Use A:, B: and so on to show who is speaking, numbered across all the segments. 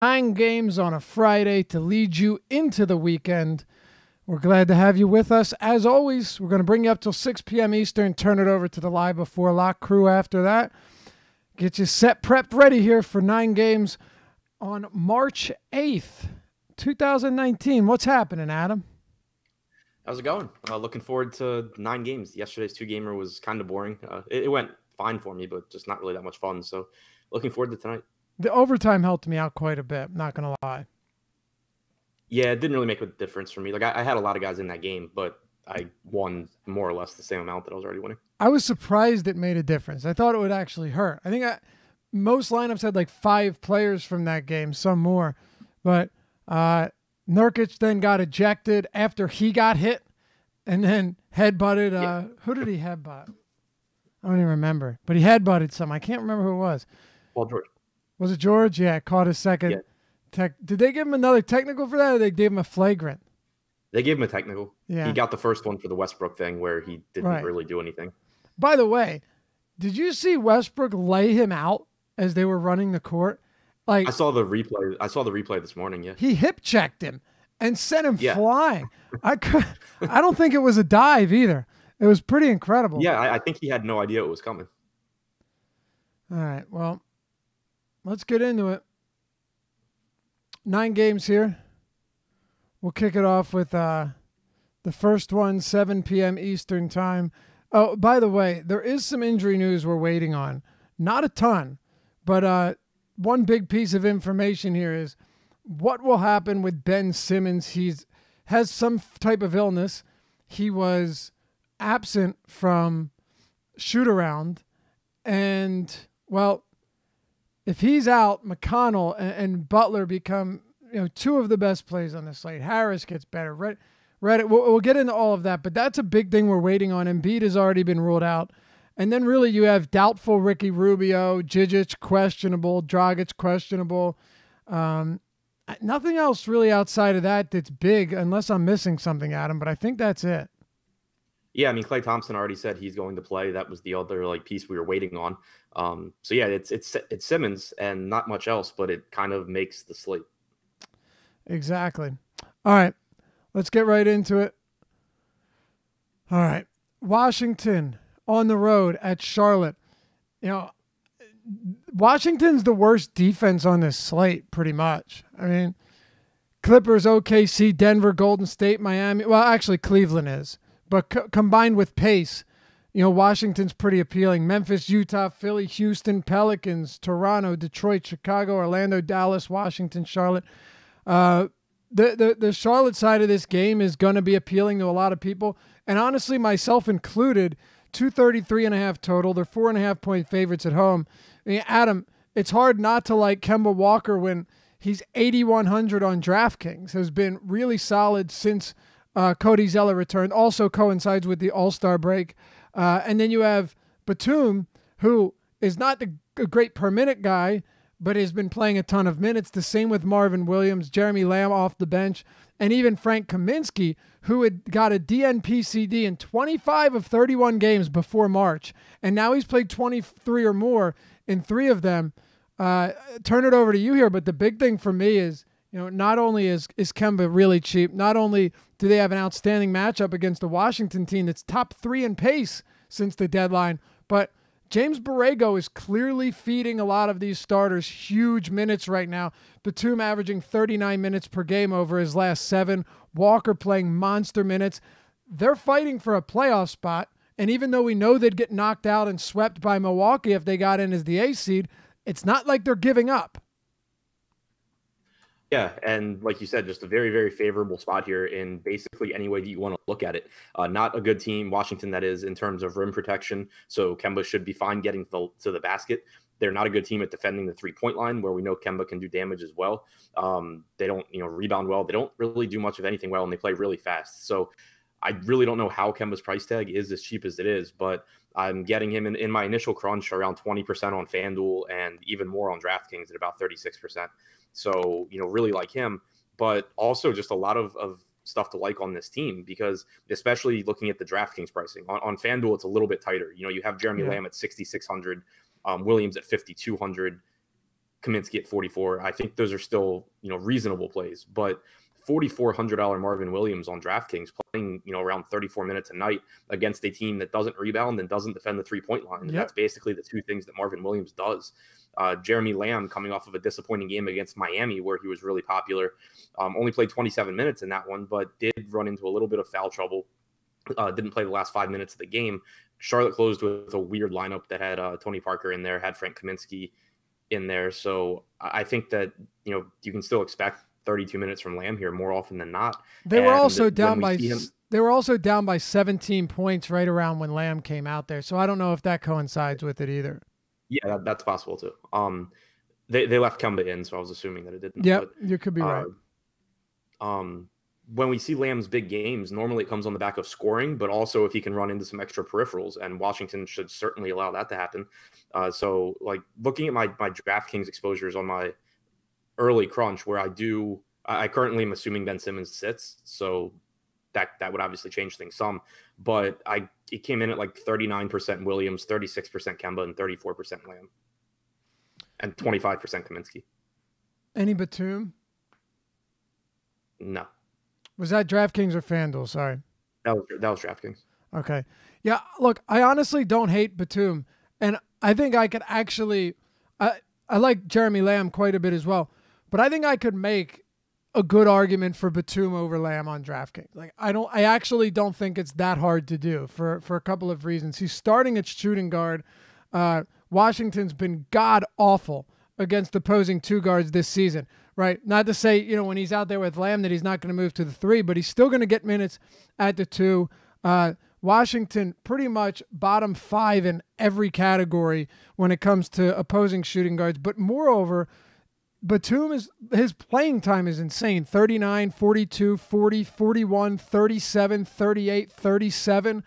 A: 9 games on a Friday to lead you into the weekend. We're glad to have you with us. As always, we're going to bring you up till 6 p.m. Eastern, turn it over to the Live Before Lock crew after that. Get you set, prepped, ready here for 9 games on March 8th, 2019. What's happening, Adam?
B: How's it going? Looking forward to 9 games. Yesterday's 2-gamer was kind of boring. It went fine for me, but just not really that much fun. So looking forward to tonight.
A: The overtime helped me out quite a bit, not going to lie.
B: Yeah, it didn't really make a difference for me. Like I had a lot of guys in that game, but I won more or less the same amount that I was already winning.
A: I was surprised it made a difference. I thought it would actually hurt. I think most lineups had like 5 players from that game, some more. But Nurkic then got ejected after he got hit and then headbutted.
B: Yeah.
A: Who did he headbutt? I don't even remember. But he headbutted some. I can't remember who it was.
B: Paul George.
A: Was it George? Yeah, caught his second. Yeah. Did they give him another technical for that, or they gave him a flagrant?
B: They gave him a technical.
A: Yeah.
B: He got the first one for the Westbrook thing where he didn't really do anything.
A: By the way, did you see Westbrook lay him out as they were running the court? Like,
B: I saw the replay this morning, yeah.
A: He hip checked him and sent him flying. I don't think it was a dive either. It was pretty incredible.
B: Yeah, I think he had no idea it was coming.
A: All right, well, let's get into it. 9 games here. We'll kick it off with the first one, 7 p.m. Eastern time. Oh, by the way, there is some injury news we're waiting on. Not a ton, but one big piece of information here is what will happen with Ben Simmons. Has some type of illness. He was absent from shoot-around, and, well, if he's out, McConnell and Butler become 2 of the best plays on the slate. Harris gets better. Reddit. We'll get into all of that, but that's a big thing we're waiting on. Embiid has already been ruled out. And then really you have doubtful Ricky Rubio, Djigic questionable, Dragic questionable. Nothing else really outside of that's big, unless I'm missing something, Adam, but I think that's it.
B: Yeah, I mean, Klay Thompson already said he's going to play. That was the other piece we were waiting on. So yeah, it's Simmons and not much else, but it kind of makes the slate.
A: Exactly. All right, let's get right into it. All right, Washington on the road at Charlotte. Washington's the worst defense on this slate, pretty much. I mean, Clippers, OKC, Denver, Golden State, Miami. Well, actually, Cleveland is. But combined with pace, Washington's pretty appealing. Memphis, Utah, Philly, Houston, Pelicans, Toronto, Detroit, Chicago, Orlando, Dallas, Washington, Charlotte. The Charlotte side of this game is going to be appealing to a lot of people. And honestly, myself included, 233.5 total. They're 4.5-point favorites at home. I mean, Adam, it's hard not to like Kemba Walker when he's 8,100 on DraftKings. Has been really solid since Cody Zeller returned. Also coincides with the All-Star break. And then you have Batum, who is not a great per-minute guy, but has been playing a ton of minutes. The same with Marvin Williams, Jeremy Lamb off the bench, and even Frank Kaminsky, who had got a DNP-CD in 25 of 31 games before March, and now he's played 23 or more in 3 of them. Turn it over to you here, but the big thing for me is, not only is Kemba really cheap, not only do they have an outstanding matchup against the Washington team that's top 3 in pace since the deadline, but James Borrego is clearly feeding a lot of these starters huge minutes right now. Batum averaging 39 minutes per game over his last 7. Walker playing monster minutes. They're fighting for a playoff spot, and even though we know they'd get knocked out and swept by Milwaukee if they got in as the A seed, it's not like they're giving up.
B: Yeah, and like you said, just a very, very favorable spot here in basically any way that you want to look at it. Not a good team, Washington, that is, in terms of rim protection, so Kemba should be fine getting to the basket. They're not a good team at defending the three-point line, where we know Kemba can do damage as well. They don't rebound well. They don't really do much of anything well, and they play really fast. So I really don't know how Kemba's price tag is as cheap as it is, but I'm getting him in my initial crunch around 20% on FanDuel and even more on DraftKings at about 36%. So, really like him, but also just a lot of stuff to like on this team, because especially looking at the DraftKings pricing on FanDuel, it's a little bit tighter. You have Jeremy Lamb at 6,600, Williams at 5,200, Kaminsky at 44. I think those are still, reasonable plays, but $4,400 Marvin Williams on DraftKings playing, around 34 minutes a night against a team that doesn't rebound and doesn't defend the 3-point line. And that's basically the two things that Marvin Williams does. Jeremy Lamb, coming off of a disappointing game against Miami where he was really popular, only played 27 minutes in that one, but did run into a little bit of foul trouble. Didn't play the last 5 minutes of the game. Charlotte closed with a weird lineup that had Tony Parker in there, had Frank Kaminsky in there. So I think that, you can still expect 32 minutes from Lamb here more often than not.
A: They were also down by 17 points right around when Lamb came out there. So I don't know if that coincides with it either.
B: Yeah, that's possible too. They left Kemba in, so I was assuming that it didn't.
A: Yeah, you could be right.
B: When we see Lamb's big games, normally it comes on the back of scoring, but also if he can run into some extra peripherals, and Washington should certainly allow that to happen. So like looking at my DraftKings exposures on my early crunch, where I currently am assuming Ben Simmons sits, so that would obviously change things some, but it came in at like 39% Williams, 36% Kemba, and 34% Lamb, and 25% Kaminsky.
A: Any Batum?
B: No. Was
A: that DraftKings or FanDuel? Sorry.
B: That was DraftKings.
A: Okay. Yeah, look, I honestly don't hate Batum, and I think I could actually I like Jeremy Lamb quite a bit as well, but I think I could make a good argument for Batum over Lamb on DraftKings. Like I actually don't think it's that hard to do for a couple of reasons. He's starting at shooting guard. Washington's been god awful against opposing two guards this season, right? Not to say, when he's out there with Lamb that he's not going to move to the 3, but he's still going to get minutes at the 2. Washington pretty much bottom 5 in every category when it comes to opposing shooting guards. But moreover, Batum his playing time is insane. 39, 42, 40, 41, 37, 38, 37.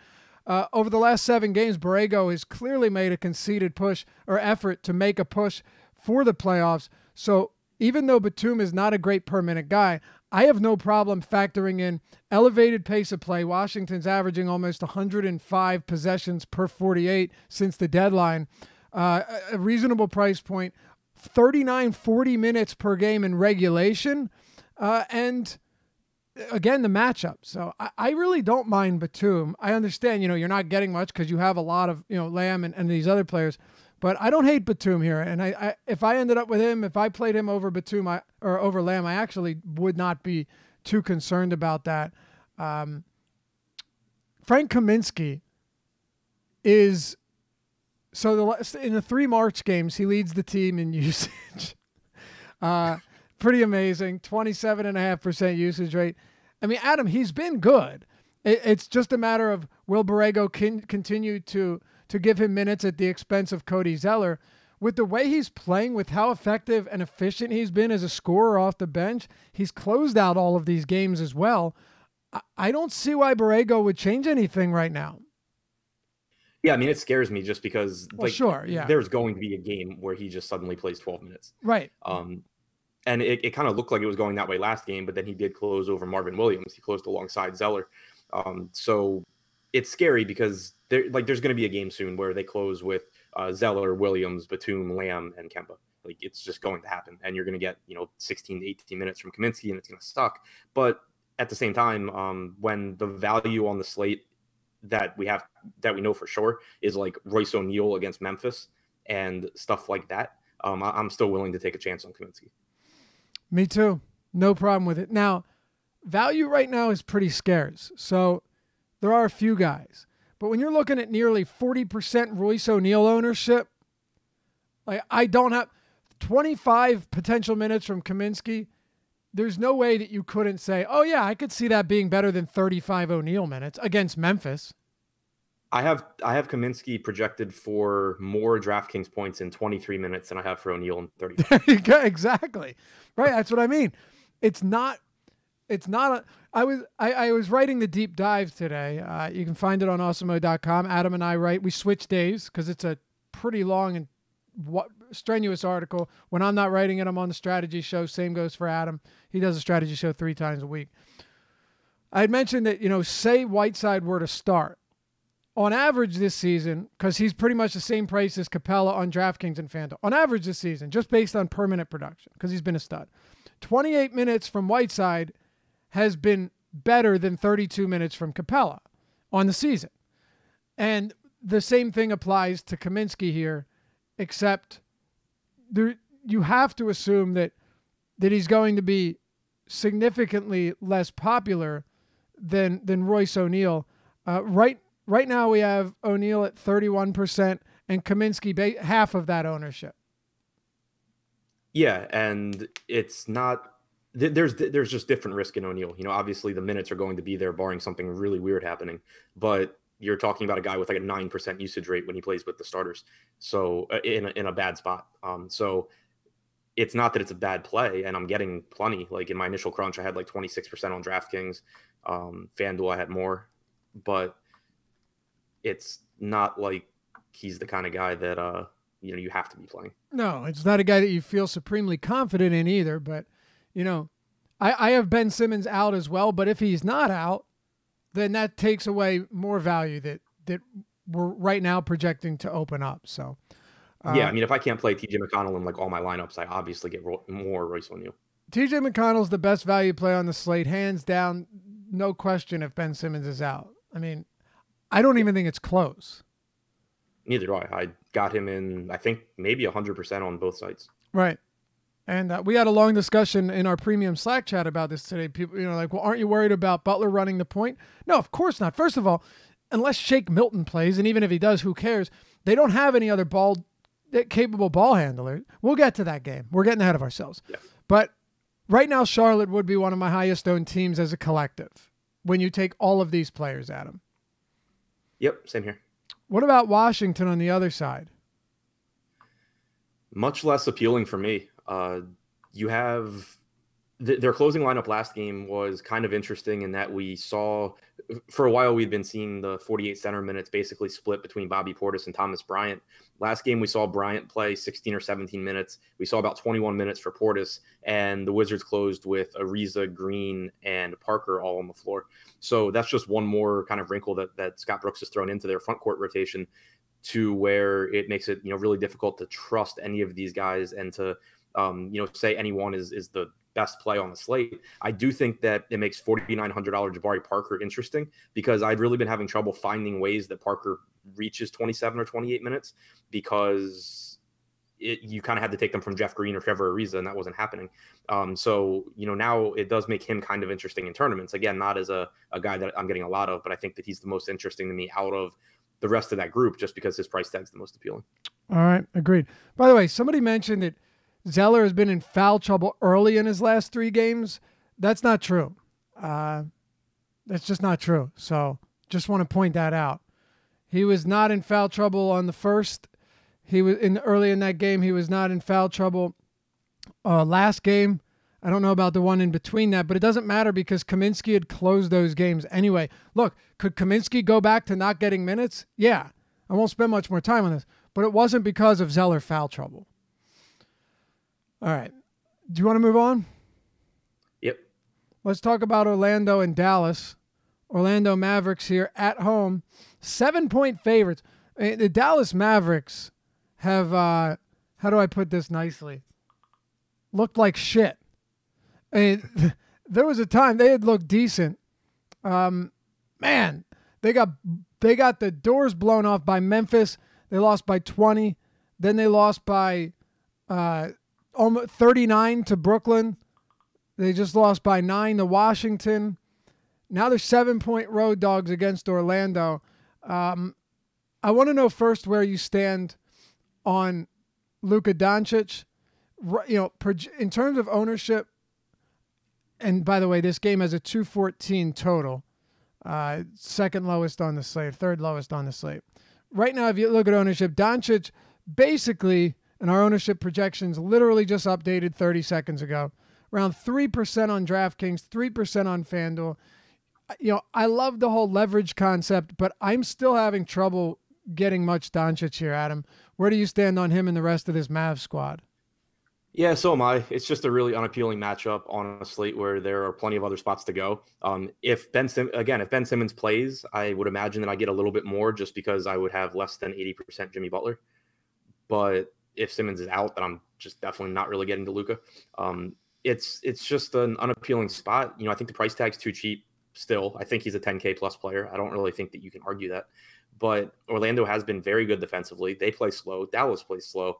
A: Over the last 7 games, Borrego has clearly made a conceded push or effort to make a push for the playoffs. So even though Batum is not a great per minute guy, I have no problem factoring in elevated pace of play. Washington's averaging almost 105 possessions per 48 since the deadline. A reasonable price point. 39, 40 minutes per game in regulation. And again, the matchup. So I really don't mind Batum. I understand, you're not getting much because you have a lot of, Lamb and these other players. But I don't hate Batum here. And I if I ended up with him, if I played him over Batum or over Lamb, I actually would not be too concerned about that. Frank Kaminsky is... So in the 3 March games, he leads the team in usage. Pretty amazing. 27.5% usage rate. I mean, Adam, he's been good. It's just a matter of will Borrego continue to give him minutes at the expense of Cody Zeller. With the way he's playing, with how effective and efficient he's been as a scorer off the bench, he's closed out all of these games as well. I don't see why Borrego would change anything right now.
B: Yeah, I mean, it scares me just because there's going to be a game where he just suddenly plays 12 minutes.
A: Right.
B: And it kind of looked like it was going that way last game, but then he did close over Marvin Williams. He closed alongside Zeller. So it's scary because there's going to be a game soon where they close with Zeller, Williams, Batum, Lamb, and Kemba. Like, it's just going to happen. And you're going to get, 16 to 18 minutes from Kaminsky, and it's going to suck. But at the same time, when the value on the slate that we know for sure is like Royce O'Neal against Memphis and stuff like that, I'm still willing to take a chance on Kaminsky.
A: Me too. No problem with it. Now, value right now is pretty scarce. So there are a few guys. But when you're looking at nearly 40% Royce O'Neal ownership, like I don't have 25 potential minutes from Kaminsky, there's no way that you couldn't say, oh, yeah, I could see that being better than 35 O'Neal minutes against Memphis.
B: I have Kaminsky projected for more DraftKings points in 23 minutes than I have for O'Neal in 30.
A: There you go. Exactly. Right. That's what I mean. I was writing the deep dive today. You can find it on awesemo.com. Adam and I write. We switch days because it's a pretty long and strenuous article. When I'm not writing it, I'm on the strategy show. Same goes for Adam. He does a strategy show 3 times a week. I had mentioned that, say Whiteside were to start on average this season, because he's pretty much the same price as Capella on DraftKings and FanDuel. On average this season, just based on per minute production, because he's been a stud, 28 minutes from Whiteside has been better than 32 minutes from Capella on the season. And the same thing applies to Kaminsky here, except you have to assume that he's going to be significantly less popular than Royce O'Neal. Right now we have O'Neal at 31% and Kaminsky half of that ownership.
B: Yeah, and it's not there's just different risk in O'Neal. You know, obviously the minutes are going to be there barring something really weird happening, but you're talking about a guy with like a 9% usage rate when he plays with the starters. So in a bad spot. So it's not that it's a bad play, and I'm getting plenty. Like in my initial crunch, I had like 26% on DraftKings. FanDuel, I had more, but it's not like he's the kind of guy that you have to be playing.
A: No, it's not a guy that you feel supremely confident in either. But I have Ben Simmons out as well. But if he's not out, then that takes away more value that we're right now projecting to open up. So.
B: Yeah, I mean, if I can't play TJ McConnell in like all my lineups, I obviously get more Royce O'Neal.
A: TJ McConnell's the best value play on the slate, hands down, no question. If Ben Simmons is out, I mean, I don't even think it's close.
B: Neither do I. I got him in, I think maybe 100% on both sides.
A: Right, and we had a long discussion in our premium Slack chat about this today. People, like, well, aren't you worried about Butler running the point? No, of course not. First of all, unless Shake Milton plays, and even if he does, who cares? They don't have any other capable ball handler. We'll get to that game. We're getting ahead of ourselves.
B: Yeah.
A: But right now, Charlotte would be one of my highest owned teams as a collective when you take all of these players, Adam.
B: Yep, same here.
A: What about Washington on the other side?
B: Much less appealing for me. You have their closing lineup last game was kind of interesting in that we saw for a while we'd been seeing the 48 center minutes basically split between Bobby Portis and Thomas Bryant. Last game we saw Bryant play 16 or 17 minutes. We saw about 21 minutes for Portis, and the Wizards closed with Ariza, Green, and Parker all on the floor. So that's just one more kind of wrinkle that Scott Brooks has thrown into their front court rotation, to where it makes it really difficult to trust any of these guys and to say anyone is the best play on the slate. I do think that it makes $4,900 Jabari Parker interesting, because I'd really been having trouble finding ways that Parker reaches 27 or 28 minutes, because you kind of had to take them from Jeff Green or Trevor Ariza, and that wasn't happening. So now it does make him kind of interesting in tournaments. Again, not as a guy that I'm getting a lot of, but I think that he's the most interesting to me out of the rest of that group, just because his price tag's the most appealing.
A: All right, agreed. By the way, somebody mentioned that Zeller has been in foul trouble early in his last 3 games. That's not true. That's just not true. So just want to point that out. He was not in foul trouble on the first. He was early in that game. He was not in foul trouble last game. I don't know about the one in between that, but it doesn't matter because Kaminsky had closed those games anyway. Look, could Kaminsky go back to not getting minutes? Yeah. I won't spend much more time on this, but it wasn't because of Zeller foul trouble. All right. Do you want to move on?
B: Yep.
A: Let's talk about Orlando and Dallas. Orlando Mavericks here at home. 7-point favorites. The Dallas Mavericks have, how do I put this nicely? Looked like shit. There was a time they had looked decent. Man, they got the doors blown off by Memphis. They lost by 20. Then they lost by almost 39 to Brooklyn. They just lost by 9 to Washington. Now they're 7-point road dogs against Orlando. I want to know first where you stand on Luka Doncic. In terms of ownership, and by the way, this game has a 214 total. Second lowest on the slate, third lowest on the slate. Right now, if you look at ownership, Doncic basically, and our ownership projections literally just updated 30 seconds ago, around 3% on DraftKings, 3% on FanDuel. I love the whole leverage concept, but I'm still having trouble getting much Doncic here, Adam. Where do you stand on him and the rest of this Mavs squad?
B: Yeah, so am I. It's just a really unappealing matchup on a slate where there are plenty of other spots to go. If if Ben Simmons plays, I would imagine that I get a little bit more just because I would have less than 80% Jimmy Butler. But if Simmons is out, then I'm just definitely not really getting to Luka. It's just an unappealing spot. I think the price tag's too cheap still. I think he's a 10K plus player. I don't really think that you can argue that. But Orlando has been very good defensively. They play slow. Dallas plays slow.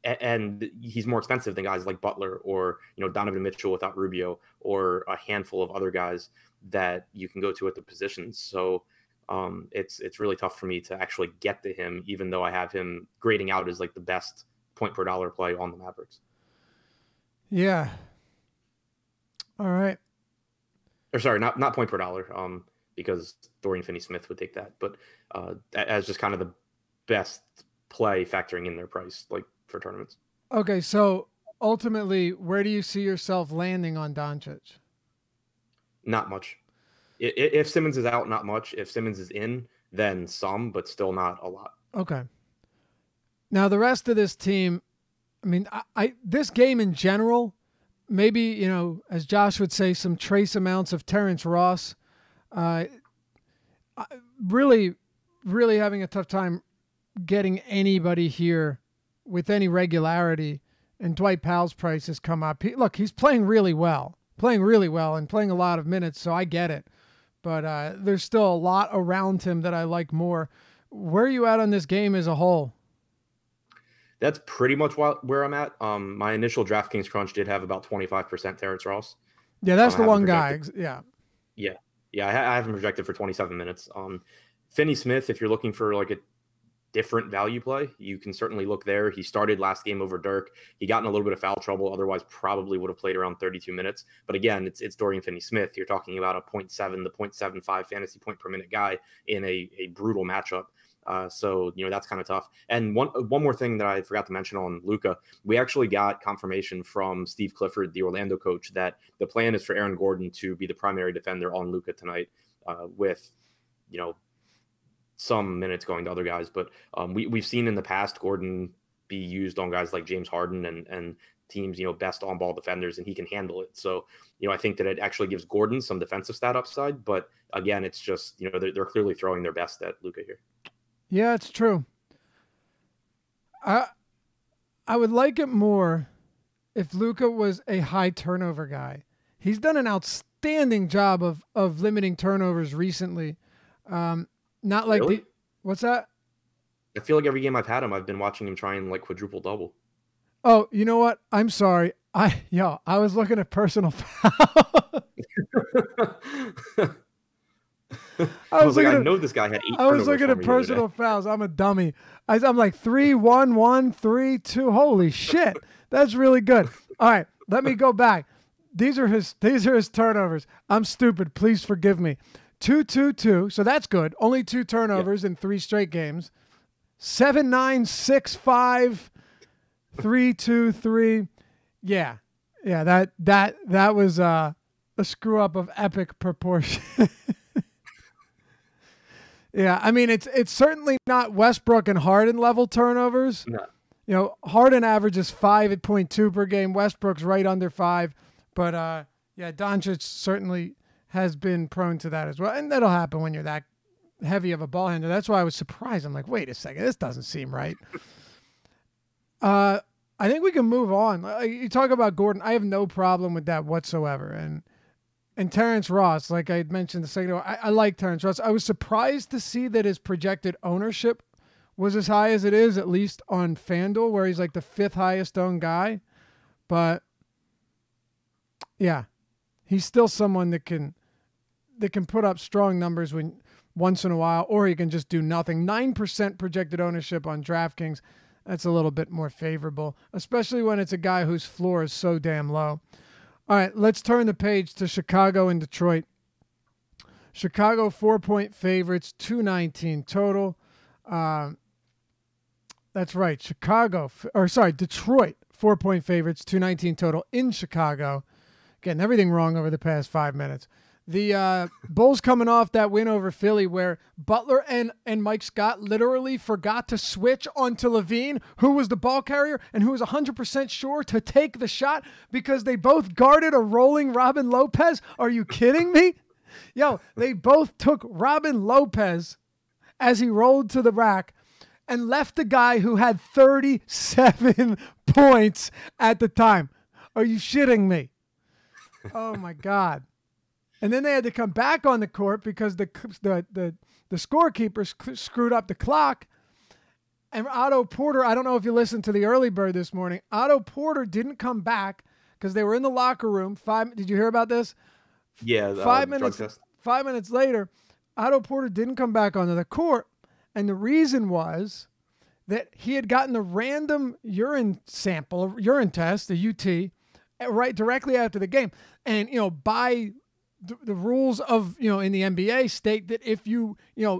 B: And he's more expensive than guys like Butler or Donovan Mitchell without Rubio or a handful of other guys that you can go to at the positions. So it's really tough for me to actually get to him, even though I have him grading out as like the best point per dollar play on the Mavericks.
A: Yeah. All right.
B: Or sorry, not point per dollar, because Dorian Finney-Smith would take that, but as just kind of the best play factoring in their price, like for tournaments.
A: Okay, so ultimately, where do you see yourself landing on Doncic?
B: Not much. If Simmons is out, not much. If Simmons is in, then some, but still not a lot.
A: Okay. Now the rest of this team, I mean, this game in general, maybe, as Josh would say, some trace amounts of Terrence Ross. Really, really having a tough time getting anybody here with any regularity, and Dwight Powell's price has come up. He's playing really well and playing a lot of minutes, so I get it. But there's still a lot around him that I like more. Where are you at on this game as a whole?
B: That's pretty much where I'm at. My initial DraftKings crunch did have about 25% Terrence Ross.
A: Yeah, that's the one guy. Yeah.
B: I have him projected for 27 minutes. Finney-Smith, if you're looking for like a different value play, you can certainly look there. He started last game over Dirk. He got in a little bit of foul trouble. Otherwise, probably would have played around 32 minutes. But again, it's Dorian Finney-Smith. You're talking about a 0.7 to 0.75 fantasy point per minute guy in a brutal matchup. So that's kind of tough. And one more thing that I forgot to mention on Luka, we actually got confirmation from Steve Clifford, the Orlando coach, that the plan is for Aaron Gordon to be the primary defender on Luka tonight, with some minutes going to other guys. But we've seen in the past Gordon be used on guys like James Harden and teams, best on ball defenders, and he can handle it. So, I think that it actually gives Gordon some defensive stat upside. But again, it's just, they're clearly throwing their best at Luka here.
A: Yeah, it's true. I would like it more if Luka was a high turnover guy. He's done an outstanding job of limiting turnovers recently. Not like
B: really?
A: What's that?
B: I feel like every game I've had him, I've been watching him try and like quadruple double.
A: Oh, you know what? I'm sorry. I was looking at personal foul.
B: I was like, I know this guy had 8 turnovers.
A: I was looking at personal fouls. I'm a dummy. I'm like 3-1-1, 3-2. Holy shit. That's really good. All right, let me go back. These are his turnovers. I'm stupid. Please forgive me. 2-2-2. So that's good. Only 2 turnovers in 3 straight games. 7-9, 6-5, 3-2-3. Yeah. Yeah, that was a screw up of epic proportion. Yeah, I mean it's certainly not Westbrook and Harden level turnovers.
B: No.
A: Harden averages 5.2 per game. Westbrook's right under 5, but Doncic certainly has been prone to that as well, and that'll happen when you're that heavy of a ball handler. That's why I was surprised. I'm like, wait a second, this doesn't seem right. I think we can move on. You talk about Gordon. I have no problem with that whatsoever, and Terrence Ross, like I had mentioned a second ago, I like Terrence Ross. I was surprised to see that his projected ownership was as high as it is, at least on FanDuel, where he's like the 5th highest owned guy. But yeah, he's still someone that can put up strong numbers once in a while, or he can just do nothing. 9% projected ownership on DraftKings. That's a little bit more favorable, especially when it's a guy whose floor is so damn low. All right, let's turn the page to Chicago and Detroit. Chicago 4-point favorites, 219 total. That's right, Detroit 4-point favorites, 219 total in Chicago. Getting everything wrong over the past 5 minutes. The Bulls coming off that win over Philly where Butler and Mike Scott literally forgot to switch onto Levine, who was the ball carrier and who was 100% sure to take the shot because they both guarded a rolling Robin Lopez. Are you kidding me? Yo, they both took Robin Lopez as he rolled to the rack and left the guy who had 37 points at the time. Are you shitting me? Oh, my God. And then they had to come back on the court because the scorekeeper screwed up the clock. And Otto Porter, I don't know if you listened to the early bird this morning. Otto Porter didn't come back because they were in the locker room. Did you hear about this?
B: Yeah.
A: 5 minutes. 5 minutes later, Otto Porter didn't come back onto the court. And the reason was that he had gotten a random urine test, a UT, right directly after the game. And, by the rules of, in the NBA state that if you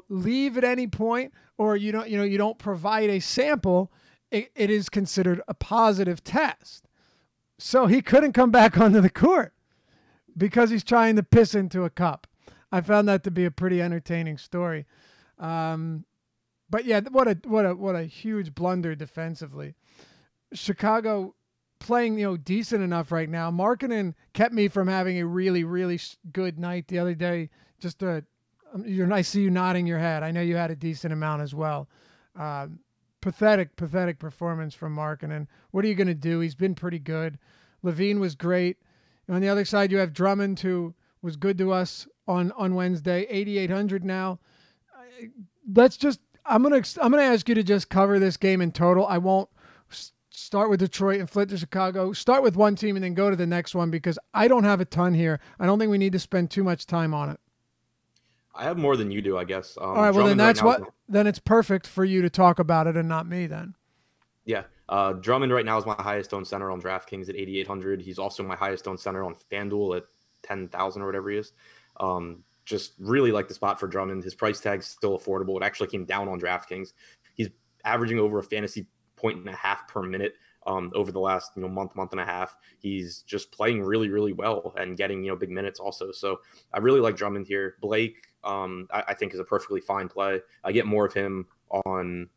A: leave at any point or you don't provide a sample, it is considered a positive test. So he couldn't come back onto the court because he's trying to piss into a cup. I found that to be a pretty entertaining story. But yeah, what a huge blunder defensively. Chicago playing, decent enough right now. Markkanen kept me from having a really, really good night the other day. I see you nodding your head. I know you had a decent amount as well. Pathetic performance from Markkanen. What are you going to do? He's been pretty good. Levine was great. On the other side, you have Drummond, who was good to us on Wednesday. 8,800 now. I'm gonna ask you to just cover this game in total. I won't start with Detroit and flip to Chicago. Start with one team and then go to the next one because I don't have a ton here. I don't think we need to spend too much time on it.
B: I have more than you do, I guess.
A: All right, well, then it's perfect for you to talk about it and not me then.
B: Yeah. Drummond right now is my highest owned center on DraftKings at 8,800. He's also my highest owned center on FanDuel at 10,000 or whatever he is. Just really like the spot for Drummond. His price tag's still affordable. It actually came down on DraftKings. He's averaging over a fantasy 1.5 per minute over the last month and a half. He's just playing really, really well and getting big minutes also. So I really like Drummond here. Blake, I think is a perfectly fine play. I get more of him on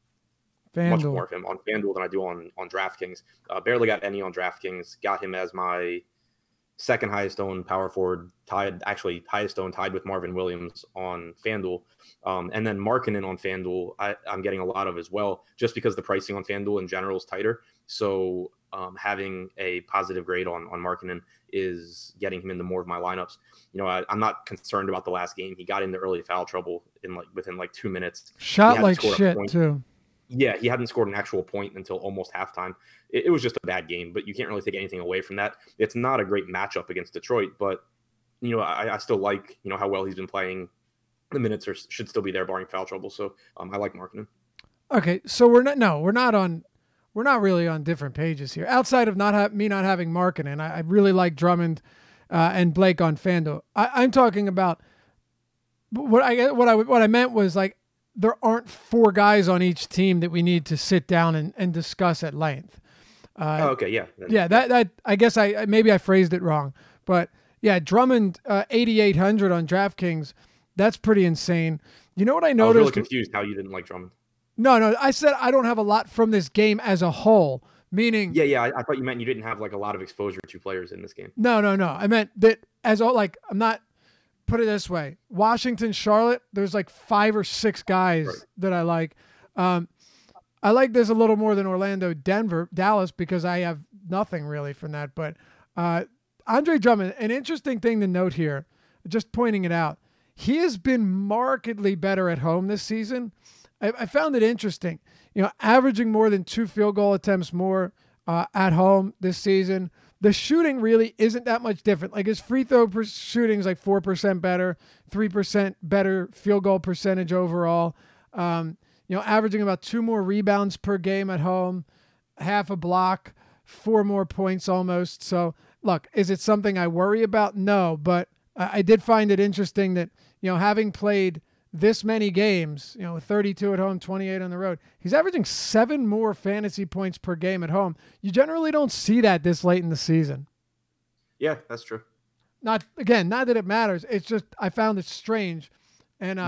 B: FanDuel. Much more of him on FanDuel than I do on DraftKings. Barely got any on DraftKings. Got him as my second highest owned power forward, tied with Marvin Williams on FanDuel. And then Markkanen on FanDuel, I'm getting a lot of as well, just because the pricing on FanDuel in general is tighter. So having a positive grade on Markkanen is getting him into more of my lineups. I'm not concerned about the last game. He got into early foul trouble within 2 minutes.
A: Shot like shit too.
B: Yeah, he hadn't scored an actual point until almost halftime. It was just a bad game, but you can't really take anything away from that. It's not a great matchup against Detroit, but I still like how well he's been playing. The minutes should still be there, barring foul trouble. So I like Markkanen.
A: Okay, so we're not really on different pages here. Outside of me not having Markkanen, I really like Drummond and Blake on FanDuel. I'm talking about what I meant was there aren't four guys on each team that we need to sit down and discuss at length.
B: Okay, yeah.
A: Yeah, that I guess maybe I phrased it wrong. But yeah, Drummond 8,800 on DraftKings, that's pretty insane. You know what I noticed?
B: I was really confused how you didn't like Drummond.
A: No, I said I don't have a lot from this game as a whole, meaning...
B: Yeah, I thought you meant you didn't have a lot of exposure to players in this game.
A: No. I meant that I'm not... Put it this way, Washington, Charlotte, there's 5 or 6 guys that I like. I like this a little more than Orlando, Denver, Dallas, because I have nothing really from that. But Andre Drummond, an interesting thing to note here, just pointing it out, he has been markedly better at home this season. I found it interesting, averaging more than 2 field goal attempts more at home this season. The shooting really isn't that much different. His free throw shooting is 4% better, 3% better field goal percentage overall. Averaging about 2 more rebounds per game at home, half a block, 4 more points almost. So, look, is it something I worry about? No, but I did find it interesting that, having played this many games, 32 at home, 28 on the road, he's averaging 7 more fantasy points per game at home. You generally don't see that this late in the season.
B: Yeah, that's true.
A: not that it matters. It's just I found it strange, and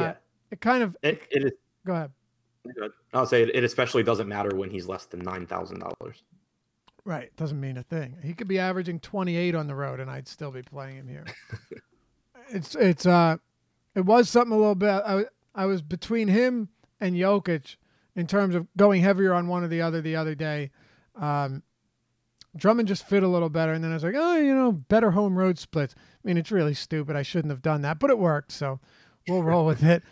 A: it kind of
B: it is.
A: Go ahead.
B: I'll say it especially doesn't matter when he's less than $9,000.
A: Right, doesn't mean a thing. He could be averaging 28 on the road, and I'd still be playing him here. It was something a little bit. I was between him and Jokic in terms of going heavier on one or the other day. Drummond just fit a little better, and then I was like, better home road splits. I mean, it's really stupid. I shouldn't have done that, but it worked, so we'll roll with it.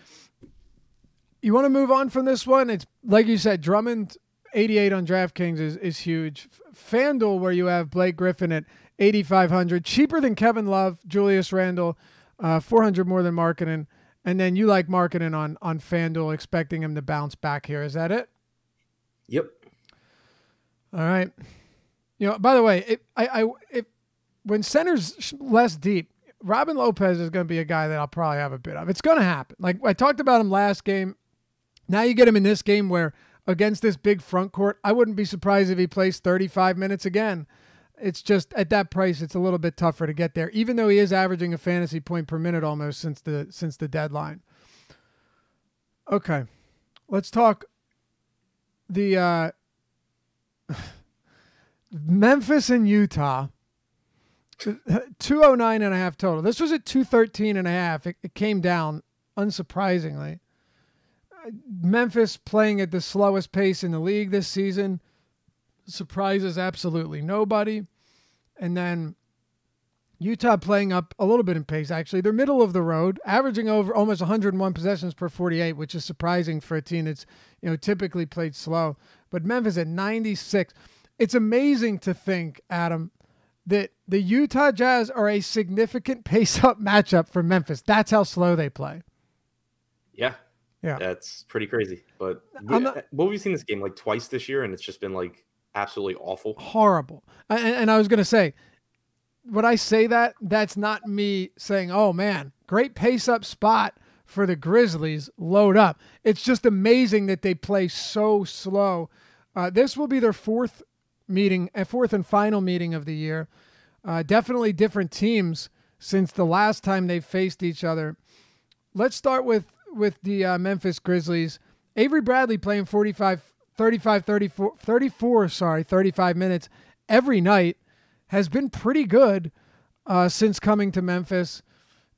A: You want to move on from this one? It's like you said, Drummond 88 on DraftKings is huge. FanDuel, where you have Blake Griffin at 8,500, cheaper than Kevin Love, Julius Randle, 400 more than Markkanen, and then you like Markkanen on FanDuel, expecting him to bounce back here. Is that it?
B: Yep.
A: All right. By the way, when center's less deep, Robin Lopez is going to be a guy that I'll probably have a bit of. It's going to happen. Like I talked about him last game. Now you get him in this game where against this big front court, I wouldn't be surprised if he plays 35 minutes again. It's just at that price, it's a little bit tougher to get there, even though he is averaging a fantasy point per minute almost since the deadline. Okay, let's talk the Memphis and Utah. 209.5 total. This was at 213.5. It came down, unsurprisingly. Memphis playing at the slowest pace in the league this season surprises absolutely nobody. And then Utah playing up a little bit in pace, actually. They're middle of the road, averaging over almost 101 possessions per 48, which is surprising for a team that's typically played slow. But Memphis at 96. It's amazing to think, Adam, that the Utah Jazz are a significant pace-up matchup for Memphis. That's how slow they play.
B: Yeah. That's pretty crazy. But what we've seen this game like twice this year, and it's just been like absolutely awful.
A: Horrible. And I was going to say, when I say that, that's not me saying, oh, man, great pace-up spot for the Grizzlies. Load up. It's just amazing that they play so slow. This will be their fourth and final meeting of the year. Definitely different teams since the last time they faced each other. Let's start with the Memphis Grizzlies. Avery Bradley playing 35 minutes every night has been pretty good since coming to Memphis.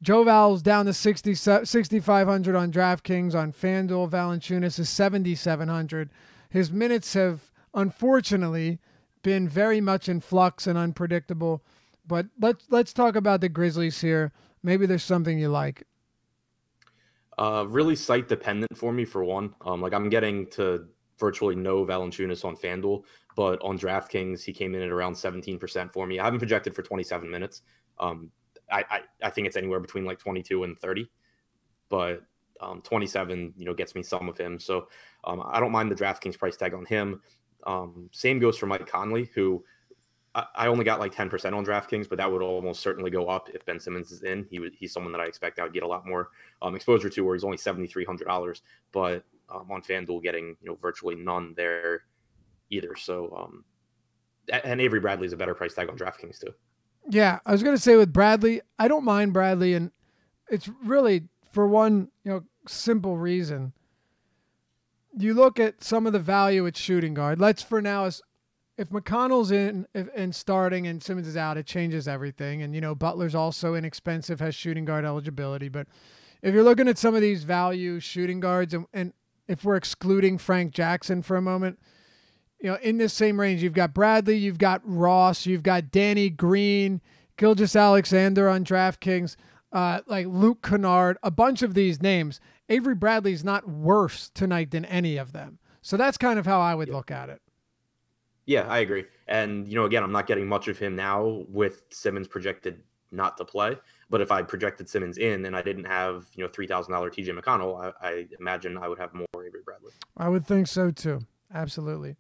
A: Joe Val's down to 6,500 on DraftKings. On FanDuel, Valanciunas is 7,700. His minutes have unfortunately been very much in flux and unpredictable. But let's talk about the Grizzlies here. Maybe there's something you like.
B: Really site dependent for me, for one. I'm getting to virtually no Valanciunas on FanDuel, but on DraftKings he came in at around 17% for me. I haven't projected for 27 minutes. I think it's anywhere between like 22 and 30, but 27 gets me some of him. So I don't mind the DraftKings price tag on him. Same goes for Mike Conley, who I only got like 10% on DraftKings, but that would almost certainly go up if Ben Simmons is in. He's someone that I expect I would get a lot more exposure to, where he's only $7,300, but on FanDuel getting virtually none there either. So and Avery Bradley is a better price tag on DraftKings too.
A: Yeah, I was going to say with Bradley, I don't mind Bradley, and it's really for one simple reason. You look at some of the value at shooting guard. Let's for now, if McConnell's in and starting and Simmons is out, it changes everything. And Butler's also inexpensive, has shooting guard eligibility. But if you're looking at some of these value shooting guards, and if we're excluding Frank Jackson for a moment, in this same range, you've got Bradley, you've got Ross, you've got Danny Green, Gilgeous-Alexander on DraftKings, like Luke Kennard, a bunch of these names. Avery Bradley's not worse tonight than any of them. So that's kind of how I would look at it.
B: Yeah, I agree. And, again, I'm not getting much of him now with Simmons projected not to play. But if I projected Simmons in and I didn't have, $3,000 TJ McConnell, I imagine I would have more Avery Bradley.
A: I would think so too. Absolutely.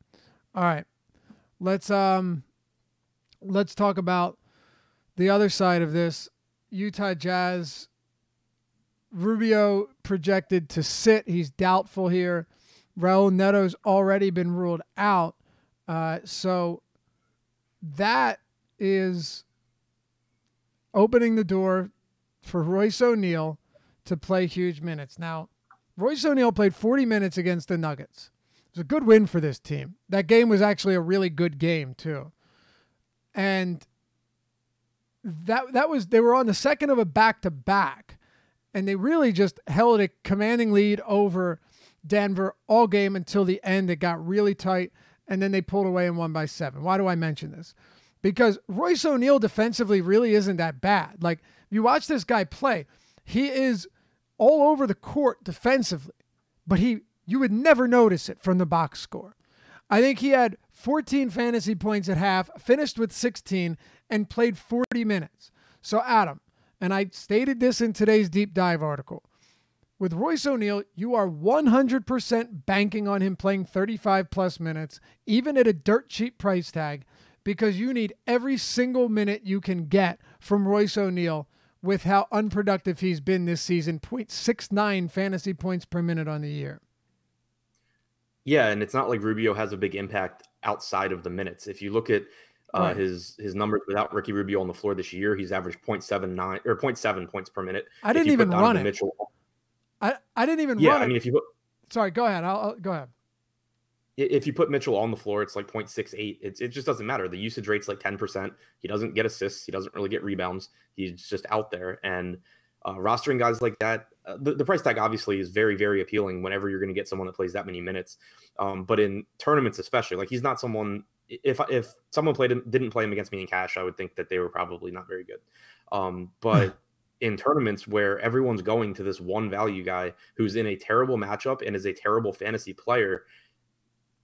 A: All right. Let's talk about the other side of this. Utah Jazz. Rubio projected to sit. He's doubtful here. Raul Neto's already been ruled out. So that is opening the door for Royce O'Neal to play huge minutes. Now, Royce O'Neal played 40 minutes against the Nuggets. It was a good win for this team. That game was actually a really good game too. And that was, they were on the second of a back-to-back, and they really just held a commanding lead over Denver all game until the end. It got really tight, and then they pulled away and won by 7. Why do I mention this? Because Royce O'Neal defensively really isn't that bad. Like, you watch this guy play, he is all over the court defensively, but you would never notice it from the box score. I think he had 14 fantasy points at half, finished with 16, and played 40 minutes. So, Adam, and I stated this in today's deep dive article, with Royce O'Neal, you are 100% banking on him playing 35-plus minutes, even at a dirt cheap price tag, because you need every single minute you can get from Royce O'Neal with how unproductive he's been this season, 0.69 fantasy points per minute on the year.
B: Yeah, and it's not like Rubio has a big impact outside of the minutes. If you look at his numbers without Ricky Rubio on the floor this year, he's averaged 0.79 or 0.7 points per minute.
A: I didn't even run it.
B: Mitchell,
A: I didn't even run it.
B: Yeah, I mean, if you put...
A: Sorry, go ahead. I'll go ahead.
B: If you put Mitchell on the floor, it's like 0.68. It just doesn't matter. The usage rate's like 10%. He doesn't get assists. He doesn't really get rebounds. He's just out there. And rostering guys like that, the price tag obviously is very, very appealing whenever you're going to get someone that plays that many minutes. But in tournaments especially, like, he's not someone... If someone didn't play him against me in cash, I would think that they were probably not very good. But in tournaments where everyone's going to this one value guy who's in a terrible matchup and is a terrible fantasy player,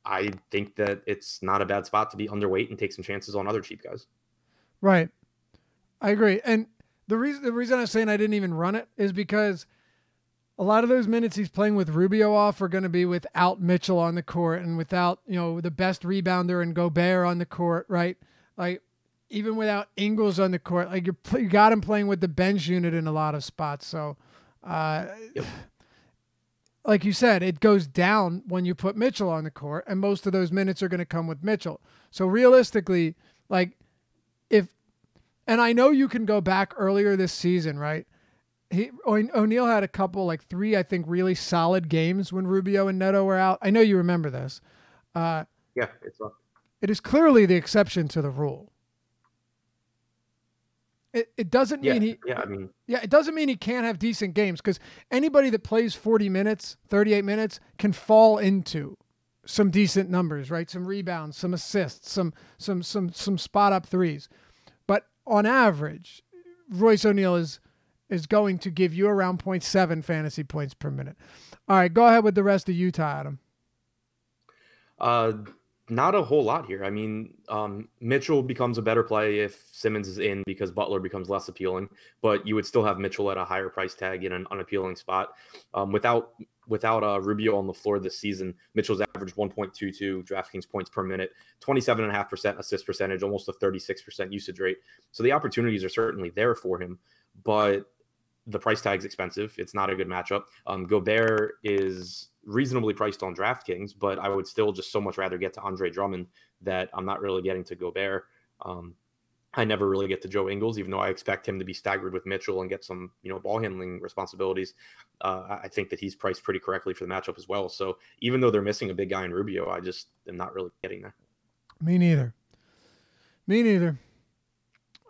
B: I think that it's not a bad spot to be underweight and take some chances on other cheap guys.
A: Right. I agree. And the reason I'm saying I didn't even run it is because a lot of those minutes he's playing with Rubio off are going to be without Mitchell on the court and without, the best rebounder and Gobert on the court, right? Like, even without Ingles on the court, like, you got him playing with the bench unit in a lot of spots. So, like you said, it goes down when you put Mitchell on the court, and most of those minutes are going to come with Mitchell. So realistically, like, and I know you can go back earlier this season, right? O'Neal had a couple, like 3, I think, really solid games when Rubio and Neto were out. I know you remember this.
B: Yeah,
A: it is clearly the exception to the rule. It doesn't mean it doesn't mean he can't have decent games, because anybody that plays 40 minutes, 38 minutes can fall into some decent numbers, right? Some rebounds, some assists, some spot up threes. But on average, Royce O'Neal is going to give you around 0.7 fantasy points per minute. All right, go ahead with the rest of Utah, Adam.
B: Not a whole lot here. I mean, Mitchell becomes a better play if Simmons is in, because Butler becomes less appealing, but you would still have Mitchell at a higher price tag in an unappealing spot. Without Rubio on the floor this season, Mitchell's averaged 1.22 DraftKings points per minute, 27.5% assist percentage, almost a 36% usage rate. So the opportunities are certainly there for him, but the price tag's expensive. It's not a good matchup. Gobert is reasonably priced on DraftKings, but I would still just so much rather get to Andre Drummond that I'm not really getting to Gobert. I never really get to Joe Ingles, even though I expect him to be staggered with Mitchell and get some, ball handling responsibilities. I think that he's priced pretty correctly for the matchup as well. So even though they're missing a big guy in Rubio, I just am not really getting there.
A: Me neither.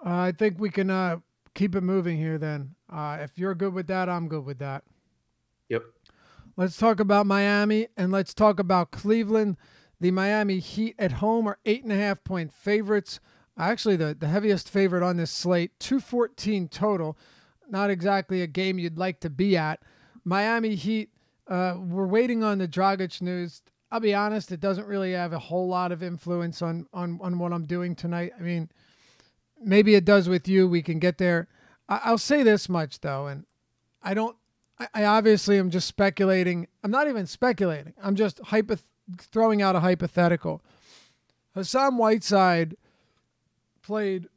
A: I think we can keep it moving here then. If you're good with that, I'm good with that.
B: Yep.
A: Let's talk about Miami, and let's talk about Cleveland. The Miami Heat at home are 8.5-point favorites. Actually, the heaviest favorite on this slate, 214 total. Not exactly a game you'd like to be at. Miami Heat, we're waiting on the Dragic news. I'll be honest, it doesn't really have a whole lot of influence on what I'm doing tonight. I mean, maybe it does with you. We can get there. I'll say this much, though, and I obviously am just speculating. I'm not even speculating. I'm just throwing out a hypothetical. Hassan Whiteside played,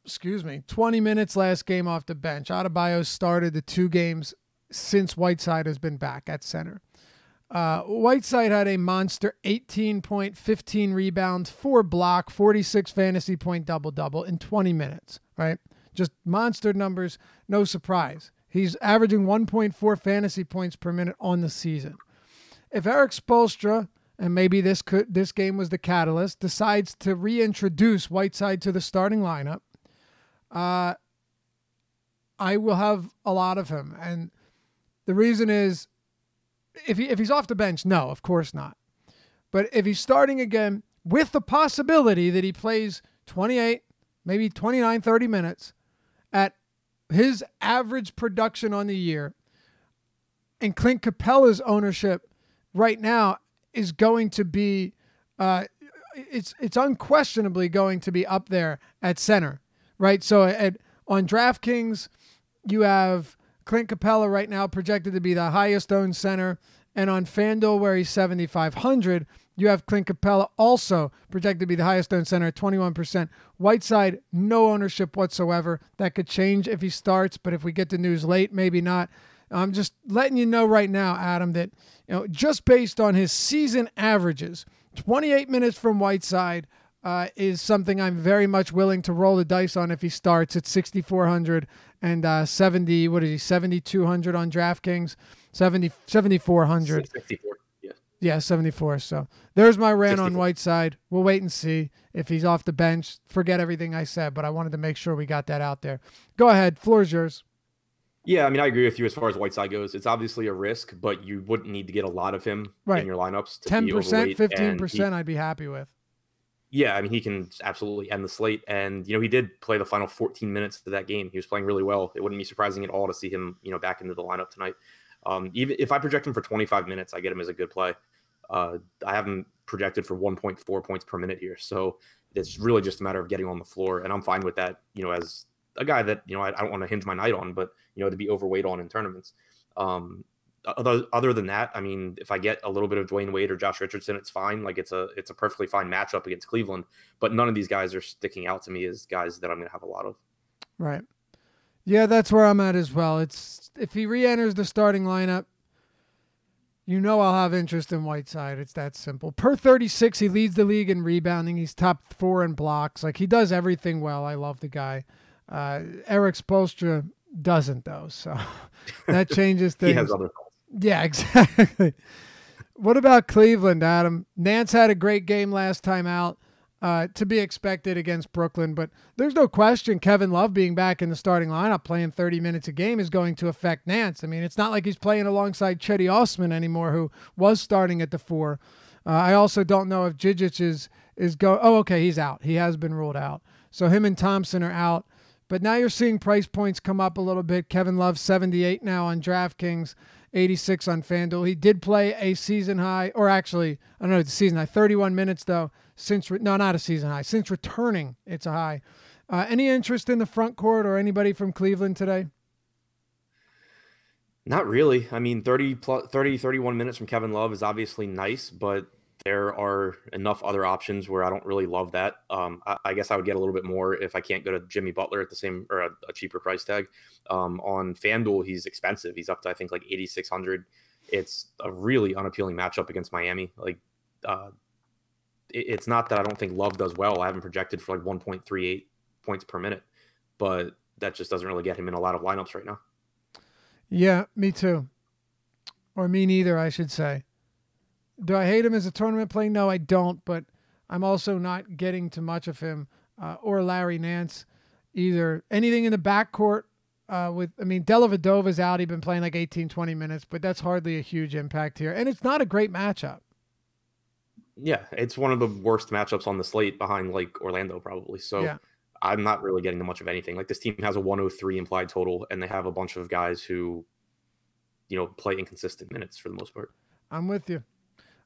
A: 20 minutes last game off the bench. Adebayo started the 2 games since Whiteside has been back at center. Whiteside had a monster 18 point, 15 rebounds, 4 block, 46 fantasy point double-double in 20 minutes, right? just monster numbers, no surprise. He's averaging 1.4 fantasy points per minute on the season. If Eric Spoelstra, and maybe this game was the catalyst, decides to reintroduce Whiteside to the starting lineup, I will have a lot of him. And the reason is, if he's off the bench, no, of course not. But if he's starting again, with the possibility that he plays 28, maybe 29, 30 minutes at his average production on the year, and Clint Capella's ownership right now is going to be, it's unquestionably going to be up there at center, right? So on DraftKings, you have Clint Capella right now projected to be the highest owned center, and on FanDuel, where he's 7,500, you have Clint Capella also projected to be the highest owned center at 21%. Whiteside, no ownership whatsoever. That could change if he starts, but if we get the news late, maybe not. I'm just letting you know right now, Adam, that just based on his season averages, 28 minutes from Whiteside is something I'm very much willing to roll the dice on if he starts at 6,400 and 7,200 on DraftKings, 7,400.
B: 64.
A: Yeah, 74. So there's my rant
B: 64.
A: on Whiteside. We'll wait and see if he's off the bench. Forget everything I said, but I wanted to make sure we got that out there. Go ahead. Floor is yours.
B: Yeah, I mean, I agree with you as far as Whiteside goes. It's obviously a risk, but you wouldn't need to get a lot of him in your lineups.
A: 10%, 15%, I'd be happy with.
B: Yeah, I mean, he can absolutely end the slate. And, he did play the final 14 minutes of that game. He was playing really well. It wouldn't be surprising at all to see him, back into the lineup tonight. Even if I project him for 25 minutes, I get him as a good play. I have him projected for 1.4 points per minute here. So it's really just a matter of getting on the floor. And I'm fine with that, as a guy that, I don't want to hinge my night on, but, to be overweight on in tournaments. Other than that, I mean, if I get a little bit of Dwayne Wade or Josh Richardson, it's fine. Like it's a perfectly fine matchup against Cleveland, but none of these guys are sticking out to me as guys that I'm going to have a lot of.
A: Right. Yeah, that's where I'm at as well. It's if he re-enters the starting lineup, I'll have interest in Whiteside. It's that simple. Per 36, he leads the league in rebounding. He's top 4 in blocks. Like he does everything well. I love the guy. Eric Spoelstra doesn't though, so that changes things.
B: He has other faults.
A: Yeah, exactly. What about Cleveland, Adam? Nance had a great game last time out, to be expected against Brooklyn, but there's no question Kevin Love being back in the starting lineup playing 30 minutes a game is going to affect Nance. I mean, it's not like he's playing alongside Cedi Osman anymore, who was starting at the 4. I also don't know if Djigic is go. Oh, okay, he's out. He has been ruled out. So him and Thompson are out. But now you're seeing price points come up a little bit. Kevin Love, 78 now on DraftKings, 86 on FanDuel. He did play a season high, or actually, I don't know, it's a season high, 31 minutes though, not a season high. Since returning, it's a high. Any interest in the front court or anybody from Cleveland today?
B: Not really. I mean, 31 minutes from Kevin Love is obviously nice, but there are enough other options where I don't really love that. I guess I would get a little bit more if I can't go to Jimmy Butler at the same or a cheaper price tag. On FanDuel, he's expensive. He's up to, I think, like 8,600. It's a really unappealing matchup against Miami. Like, it's not that I don't think Love does well. I haven't projected for like 1.38 points per minute, but that just doesn't really get him in a lot of lineups right now.
A: Yeah, me too. Or me neither, I should say. Do I hate him as a tournament play? No, I don't, but I'm also not getting too much of him or Larry Nance either. Anything in the backcourt Dellavedova's out. He's been playing like 18, 20 minutes, but that's hardly a huge impact here. And it's not a great matchup.
B: Yeah, it's one of the worst matchups on the slate behind like Orlando probably. So yeah. I'm not really getting much of anything. Like this team has a 103 implied total, and they have a bunch of guys who, play inconsistent minutes for the most part.
A: I'm with you.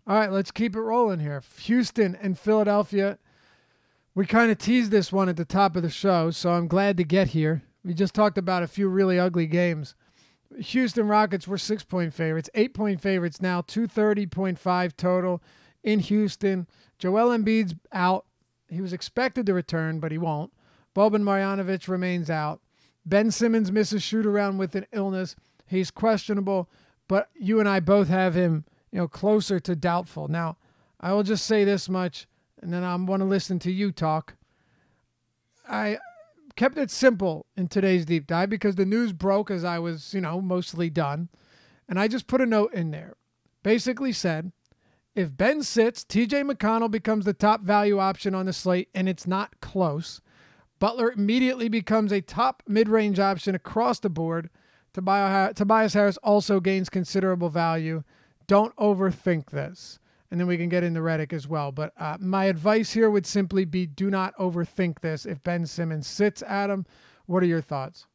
A: All right, let's keep it rolling here. Houston and Philadelphia. We kind of teased this one at the top of the show, so I'm glad to get here. We just talked about a few really ugly games. Houston Rockets were 6-point favorites, 8-point favorites now, 230.5 total in Houston. Joel Embiid's out. He was expected to return, but he won't. Boban Marjanovic remains out. Ben Simmons misses shoot-around with an illness. He's questionable, but you and I both have him closer to doubtful. Now, I will just say this much, and then I want to listen to you talk. kept it simple in today's deep dive because the news broke as I was, mostly done. And I just put a note in there. Basically said, if Ben sits, TJ McConnell becomes the top value option on the slate, and it's not close. Butler immediately becomes a top mid-range option across the board. Tobias Harris also gains considerable value. Don't overthink this. And then we can get into Redick as well. But my advice here would simply be do not overthink this. If Ben Simmons sits, Adam, what are your thoughts?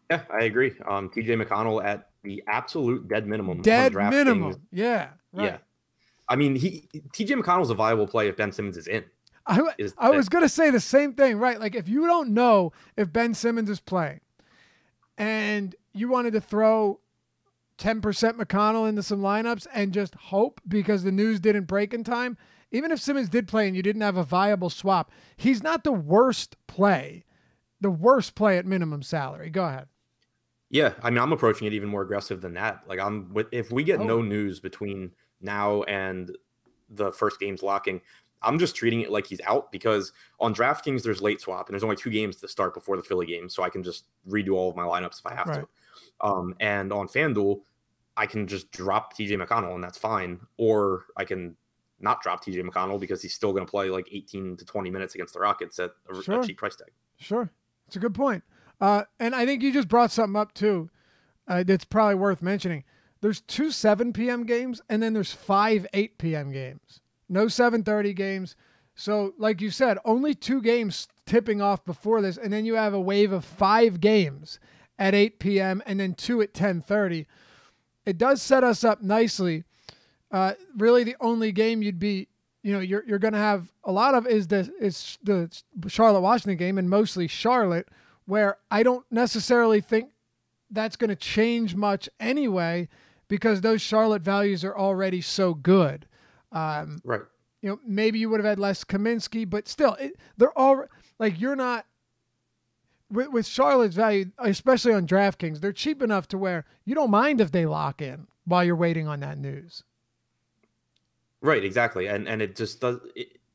B: Yeah, I agree. TJ McConnell at the absolute dead minimum.
A: Dead minimum. Yeah. Right.
B: Yeah. I mean, TJ McConnell's a viable play if Ben Simmons is in.
A: I was going to say the same thing, right? Like if you don't know if Ben Simmons is playing and you wanted to throw 10% McConnell into some lineups and just hope because the news didn't break in time, even if Simmons did play and you didn't have a viable swap, he's not the worst play at minimum salary. Go ahead.
B: Yeah, I mean, I'm approaching it even more aggressive than that. Like if we get no news between now and the first game's locking, I'm just treating it like he's out because on DraftKings there's late swap and there's only 2 games to start before the Philly game, so I can just redo all of my lineups if I have to. And on FanDuel, I can just drop TJ McConnell and that's fine, or I can not drop TJ McConnell because he's still going to play like 18 to 20 minutes against the Rockets at a cheap price tag.
A: Sure, it's a good point. And I think you just brought something up too that's probably worth mentioning. There's 2 7 p.m. games and then there's 5 8 p.m. games. No 7:30 games. So like you said, only 2 games tipping off before this, and then you have a wave of 5 games at 8 p.m. and then 2 at 10:30. It does set us up nicely. Really the only game you'd be, you're going to have a lot of is the Charlotte-Washington game, and mostly Charlotte, where I don't necessarily think that's going to change much anyway because those Charlotte values are already so good.
B: Right.
A: Maybe you would have had less Kaminsky, but still, they're all like, you're not with Charlotte's value, especially on DraftKings, they're cheap enough to where you don't mind if they lock in while you're waiting on that news.
B: Right. Exactly. And it just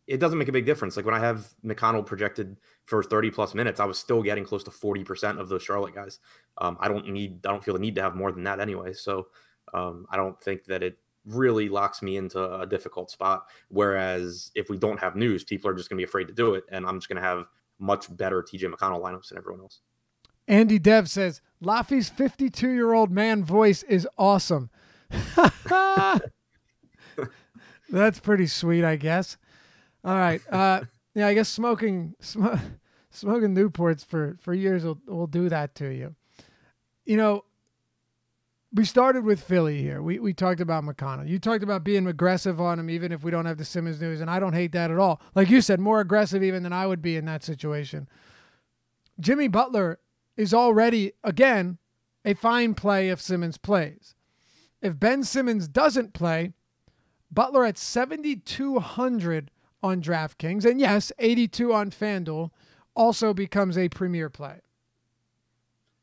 B: it doesn't make a big difference. Like when I have McConnell projected for 30 plus minutes, I was still getting close to 40% of those Charlotte guys. I don't feel the need to have more than that anyway. So I don't think that it really locks me into a difficult spot. Whereas if we don't have news, people are just going to be afraid to do it. And I'm just going to have much better TJ McConnell lineups than everyone else.
A: Andy Dev says, Laffy's 52-year-old man voice is awesome. That's pretty sweet, I guess. All right. Yeah, I guess smoking Newports for years will do that to you. We started with Philly here. We talked about McConnell. You talked about being aggressive on him even if we don't have the Simmons news, and I don't hate that at all. Like you said, more aggressive even than I would be in that situation. Jimmy Butler is already, again, a fine play if Simmons plays. If Ben Simmons doesn't play, Butler at 7,200 on DraftKings, and yes, 82 on FanDuel, also becomes a premier play.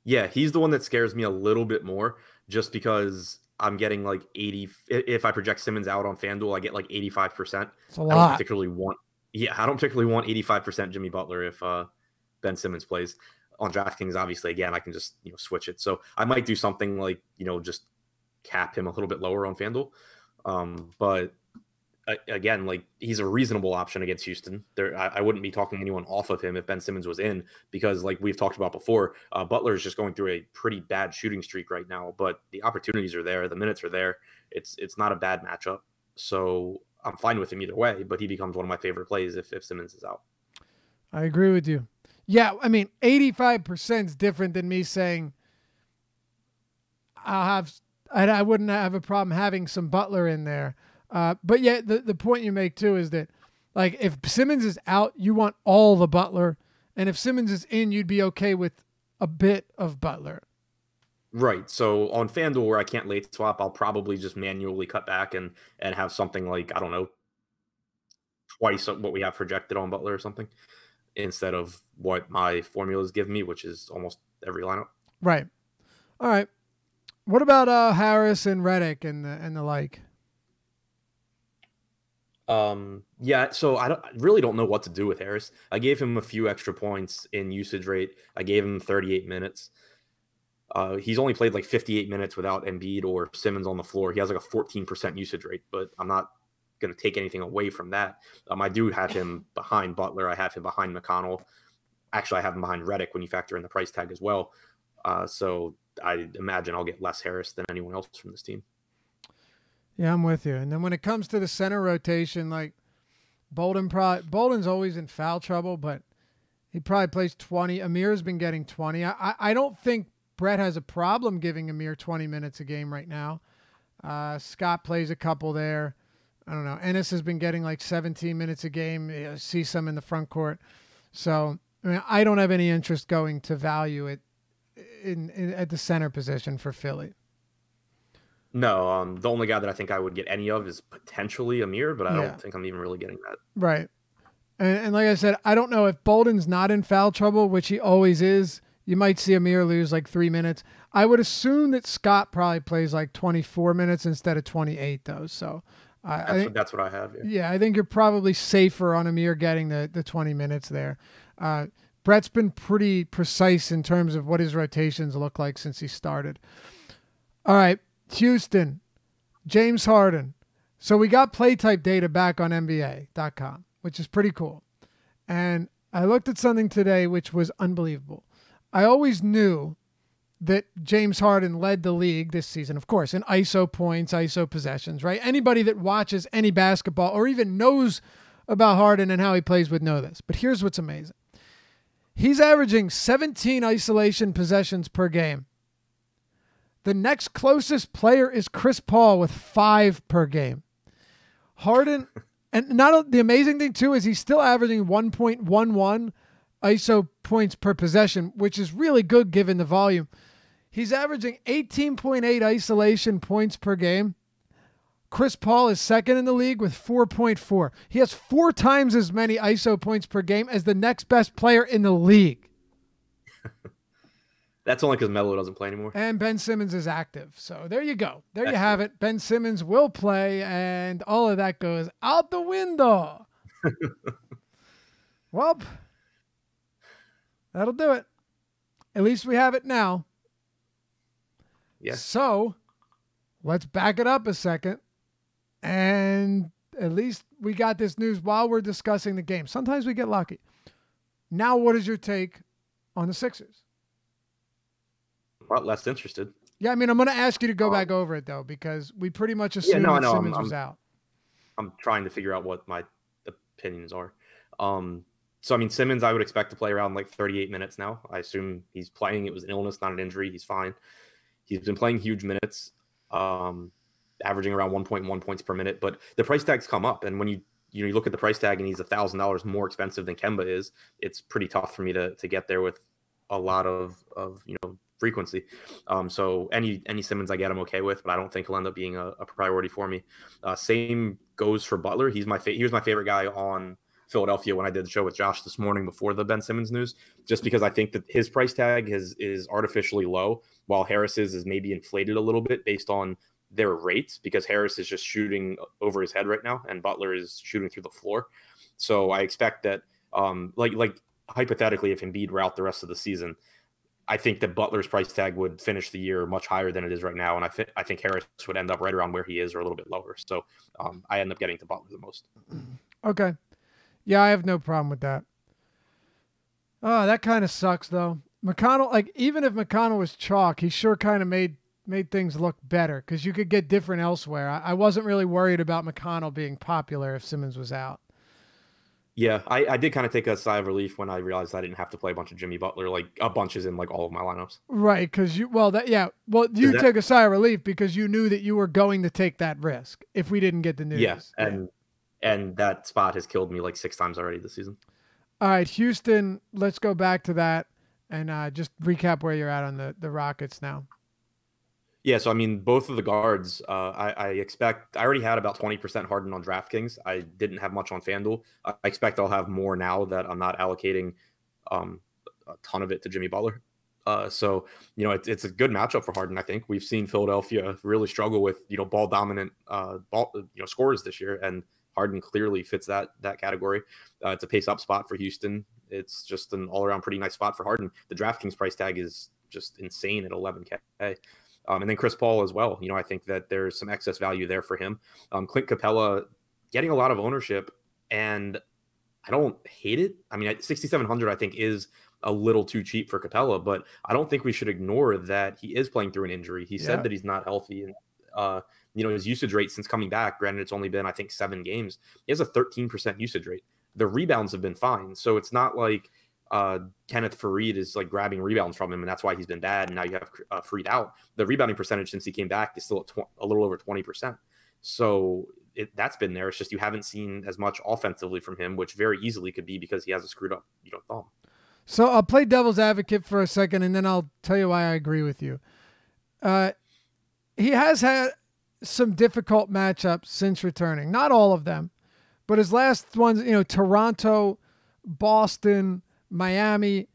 B: Yeah, he's the one that scares me a little bit more just because I'm getting like 80. If I project Simmons out on FanDuel, I get like 85%.
A: It's a lot. I don't
B: particularly want 85% Jimmy Butler if Ben Simmons plays. On DraftKings, obviously, again, I can just switch it. So I might do something like just cap him a little bit lower on FanDuel. But again, like he's a reasonable option against Houston. I wouldn't be talking anyone off of him if Ben Simmons was in because, like we've talked about before, Butler is just going through a pretty bad shooting streak right now. But the opportunities are there, the minutes are there. It's not a bad matchup, so I'm fine with him either way. But he becomes one of my favorite plays if Simmons is out.
A: I agree with you. Yeah, I mean, 85% is different than me saying I wouldn't have a problem having some Butler in there. But yeah, the point you make too is that like if Simmons is out, you want all the Butler, and if Simmons is in, you'd be okay with a bit of Butler.
B: Right. So on FanDuel where I can't late swap, I'll probably just manually cut back and have something like, I don't know, twice what we have projected on Butler or something instead of what my formulas give me, which is almost every lineup.
A: Right. All right. What about Harris and Redick and the like?
B: Yeah, so I really don't know what to do with Harris. I gave him a few extra points in usage rate. I gave him 38 minutes. He's only played like 58 minutes without Embiid or Simmons on the floor. He has like a 14% usage rate, but I'm not going to take anything away from that. I do have him behind Butler. I have him behind McConnell. Actually, I have him behind Redick when you factor in the price tag as well. So I imagine I'll get less Harris than anyone else from this team.
A: Yeah, I'm with you. And then when it comes to the center rotation, like Bolden's always in foul trouble, but he probably plays 20. Amir's been getting 20. I don't think Brett has a problem giving Amir 20 minutes a game right now. Scott plays a couple there. I don't know. Ennis has been getting like 17 minutes a game. See some in the front court. So I mean, I don't have any interest going to value it at the center position for Philly.
B: No, the only guy that I think I would get any of is potentially Amir, but I don't think I'm even really getting that.
A: Right. And like I said, I don't know if Bolden's not in foul trouble, which he always is. You might see Amir lose like 3 minutes. I would assume that Scott probably plays like 24 minutes instead of 28, though. So
B: that's what I have.
A: Yeah, I think you're probably safer on Amir getting the 20 minutes there. Brett's been pretty precise in terms of what his rotations look like since he started. All right, Houston, James Harden. So we got play type data back on NBA.com, which is pretty cool. And I looked at something today which was unbelievable. I always knew that James Harden led the league this season, of course, in ISO points, ISO possessions, right? Anybody that watches any basketball or even knows about Harden and how he plays would know this. But here's what's amazing. He's averaging 17 isolation possessions per game. The next closest player is Chris Paul with 5 per game. Harden, and the amazing thing too is he's still averaging 1.11 ISO points per possession, which is really good given the volume. He's averaging 18.8 isolation points per game. Chris Paul is second in the league with 4.4. He has 4 times as many ISO points per game as the next best player in the league.
B: That's only because Melo doesn't play anymore.
A: And Ben Simmons is active. So there you go. There you have it. Ben Simmons will play, and all of that goes out the window. Well, that'll do it. At least we have it now.
B: Yes.
A: So let's back it up a second. And at least we got this news while we're discussing the game. Sometimes we get lucky. Now, what is your take on the Sixers?
B: A lot less interested.
A: Yeah, I mean, I'm going to ask you to go back over it, though, because we pretty much assumed that Simmons was out.
B: I'm trying to figure out what my opinions are. So, I mean, Simmons, I would expect to play around like 38 minutes now. I assume he's playing. It was an illness, not an injury. He's fine. He's been playing huge minutes, averaging around 1.1 points per minute. But the price tag's come up. And when you look at the price tag and he's $1,000 more expensive than Kemba is, it's pretty tough for me to get there with a lot of frequency. So any Simmons I get, I'm okay with, but I don't think he'll end up being a priority for me. Same goes for Butler. He was my favorite guy on Philadelphia when I did the show with Josh this morning before the Ben Simmons news, just because I think that his price tag is artificially low, while Harris's is maybe inflated a little bit based on their rates, because Harris is just shooting over his head right now and Butler is shooting through the floor. So I expect that like hypothetically, if Embiid were out the rest of the season, I think that Butler's price tag would finish the year much higher than it is right now. And I think Harris would end up right around where he is or a little bit lower. So I end up getting to Butler the most.
A: Okay. Yeah, I have no problem with that. Oh, that kind of sucks, though. McConnell, like, even if McConnell was chalk, he sure kind of made things look better because you could get different elsewhere. I wasn't really worried about McConnell being popular if Simmons was out.
B: Yeah, I did kind of take a sigh of relief when I realized I didn't have to play a bunch of Jimmy Butler, like a bunch is in like all of my lineups.
A: Right, because you took a sigh of relief because you knew that you were going to take that risk if we didn't get the news.
B: Yeah, and that spot has killed me like 6 times already this season.
A: All right, Houston, let's go back to that and just recap where you're at on the Rockets now.
B: Yeah, so I mean, both of the guards, I already had about 20% Harden on DraftKings. I didn't have much on FanDuel. I expect I'll have more now that I'm not allocating a ton of it to Jimmy Butler. So, it's a good matchup for Harden, I think. We've seen Philadelphia really struggle with, ball dominant scorers this year, and Harden clearly fits that category. It's a pace up spot for Houston. It's just an all around pretty nice spot for Harden. The DraftKings price tag is just insane at 11K. And then Chris Paul as well. I think that there's some excess value there for him. Clint Capella getting a lot of ownership, and I don't hate it. I mean, 6,700 I think is a little too cheap for Capella, but I don't think we should ignore that he is playing through an injury. He said that he's not healthy, and his usage rate since coming back, granted it's only been I think 7 games, he has a 13% usage rate. The rebounds have been fine, so it's not like Kenneth Farid is like grabbing rebounds from him, and that's why he's been bad. And now you have Farid out. The rebounding percentage since he came back is still at a little over 20%. So that's been there. It's just you haven't seen as much offensively from him, which very easily could be because he has a screwed up thumb.
A: So I'll play devil's advocate for a second, and then I'll tell you why I agree with you. He has had some difficult matchups since returning. Not all of them, but his last ones, Toronto, Boston, Miami,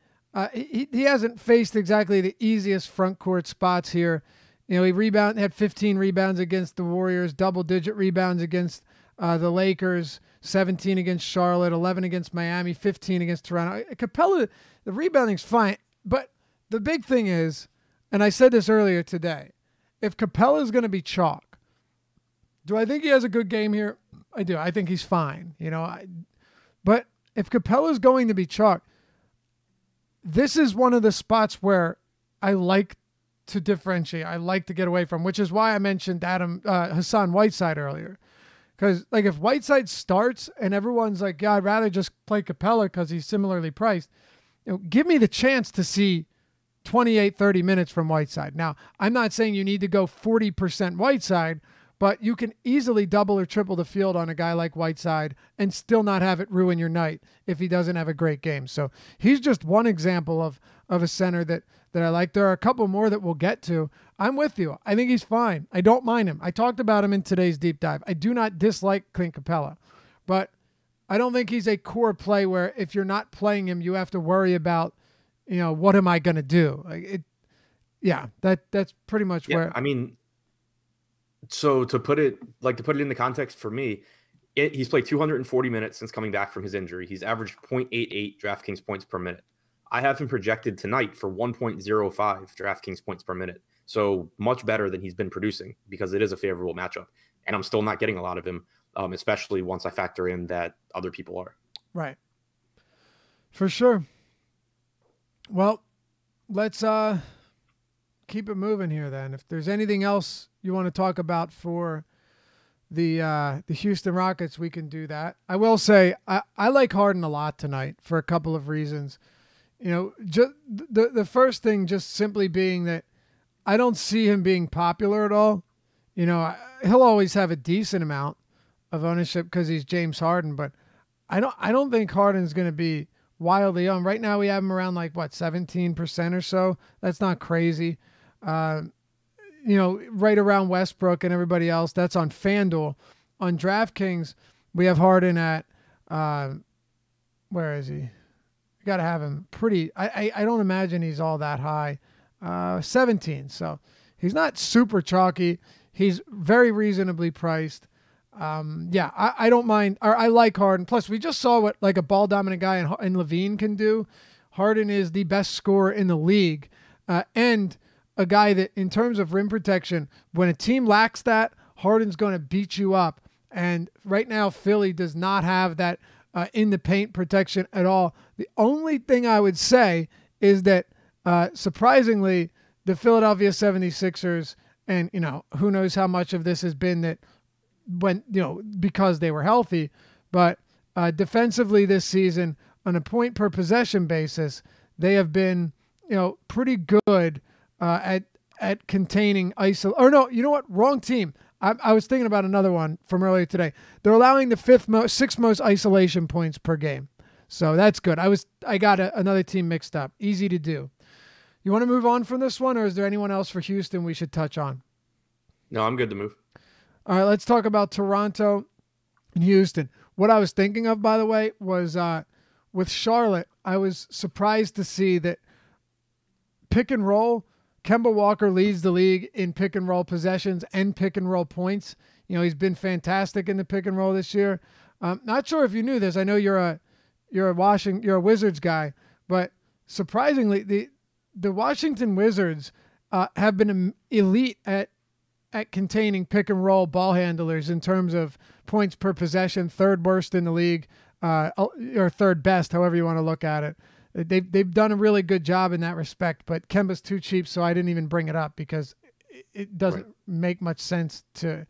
A: he hasn't faced exactly the easiest front court spots here. He had 15 rebounds against the Warriors, double-digit rebounds against the Lakers, 17 against Charlotte, 11 against Miami, 15 against Toronto. Capella, the rebounding's fine, but the big thing is, and I said this earlier today, if Capella's going to be chalk, do I think he has a good game here? I do. I think he's fine, but if Capella's going to be chalk, this is one of the spots where I like to differentiate. I like to get away from, which is why I mentioned Hassan Whiteside earlier. Because if Whiteside starts and everyone's like, yeah, I'd rather just play Capella because he's similarly priced, give me the chance to see 28, 30 minutes from Whiteside. Now, I'm not saying you need to go 40% Whiteside, but you can easily double or triple the field on a guy like Whiteside and still not have it ruin your night if he doesn't have a great game. So he's just one example of a center that I like. There are a couple more that we'll get to. I'm with you. I think he's fine. I don't mind him. I talked about him in today's deep dive. I do not dislike Clint Capella, but I don't think he's a core play where if you're not playing him, you have to worry about, what am I going to do? That's pretty much where.
B: I mean, so to put it in the context for me, he's played 240 minutes since coming back from his injury. He's averaged 0.88 DraftKings points per minute. I have him projected tonight for 1.05 DraftKings points per minute. So much better than he's been producing because it is a favorable matchup. And I'm still not getting a lot of him, especially once I factor in that other people are.
A: Right. For sure. Well, let's keep it moving here then. If there's anything else you want to talk about for the Houston Rockets, we can do that. I will say I like Harden a lot tonight for a couple of reasons. Just the first thing just simply being that I don't see him being popular at all. He'll always have a decent amount of ownership because he's James Harden, but I don't think Harden's going to be wildly owned. Right now we have him around 17% or so. That's not crazy. Right around Westbrook and everybody else. That's on FanDuel. On DraftKings, we have Harden at where is he? You got to have him pretty. I don't imagine he's all that high. 17. So he's not super chalky. He's very reasonably priced. I don't mind. Or I like Harden. Plus, we just saw what a ball dominant guy and Levine can do. Harden is the best scorer in the league, and a guy that, in terms of rim protection, when a team lacks that, Harden's going to beat you up. And right now, Philly does not have that in the paint protection at all. The only thing I would say is that, surprisingly, the Philadelphia 76ers, and, who knows how much of this has been that when, because they were healthy, but defensively this season, on a point per possession basis, they have been, pretty good at containing ISO. Or no, you know what? Wrong team. I was thinking about another one from earlier today. They're allowing the sixth most isolation points per game. So that's good. I got another team mixed up. Easy to do. You want to move on from this one, or is there anyone else for Houston we should touch on?
B: No, I'm good to move.
A: All right, let's talk about Toronto and Houston. What I was thinking of, by the way, was with Charlotte, I was surprised to see that pick and roll, Kemba Walker leads the league in pick and roll possessions and pick and roll points. He's been fantastic in the pick and roll this year. Not sure if you knew this. I know you're a Wizards guy, but surprisingly, the Washington Wizards have been elite at containing pick and roll ball handlers in terms of points per possession, third worst in the league, or third best, however you want to look at it. They've done a really good job in that respect, but Kemba's too cheap, so I didn't even bring it up because it doesn't make much sense to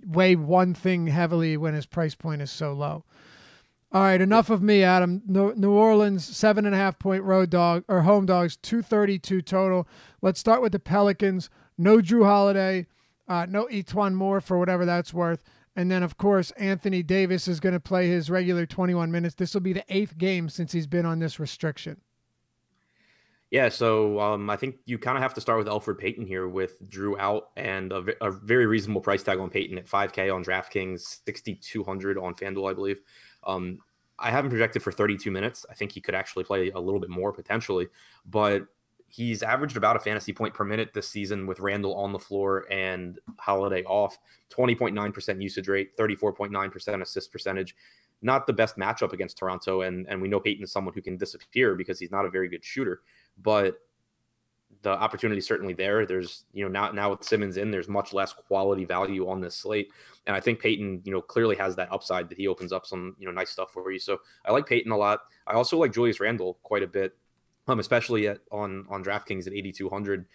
A: weigh one thing heavily when his price point is so low. All right, enough of me, Adam. New Orleans 7.5 point road dog or home dogs, 232 total. Let's start with the Pelicans. No Drew Holiday, no Etuan Moore for whatever that's worth. And then, of course, Anthony Davis is going to play his regular 21 minutes. This will be the 8th game since he's been on this restriction.
B: Yeah, so I think you kind of have to start with Elfrid Payton here with Drew out and a very reasonable price tag on Payton at $5K on DraftKings, $6,200 on FanDuel, I believe. I have him projected for 32 minutes. I think he could actually play a little bit more potentially, but he's averaged about a fantasy point per minute this season with Randall on the floor and Holiday off. 20.9% usage rate, 34.9% assist percentage. Not the best matchup against Toronto, and we know Payton is someone who can disappear because he's not a very good shooter. But the opportunity is certainly there. There's, now with Simmons in, there's much less quality value on this slate. And I think Payton, clearly has that upside that he opens up some, nice stuff for you. So I like Payton a lot. I also like Julius Randle quite a bit. Especially on DraftKings at 8,200,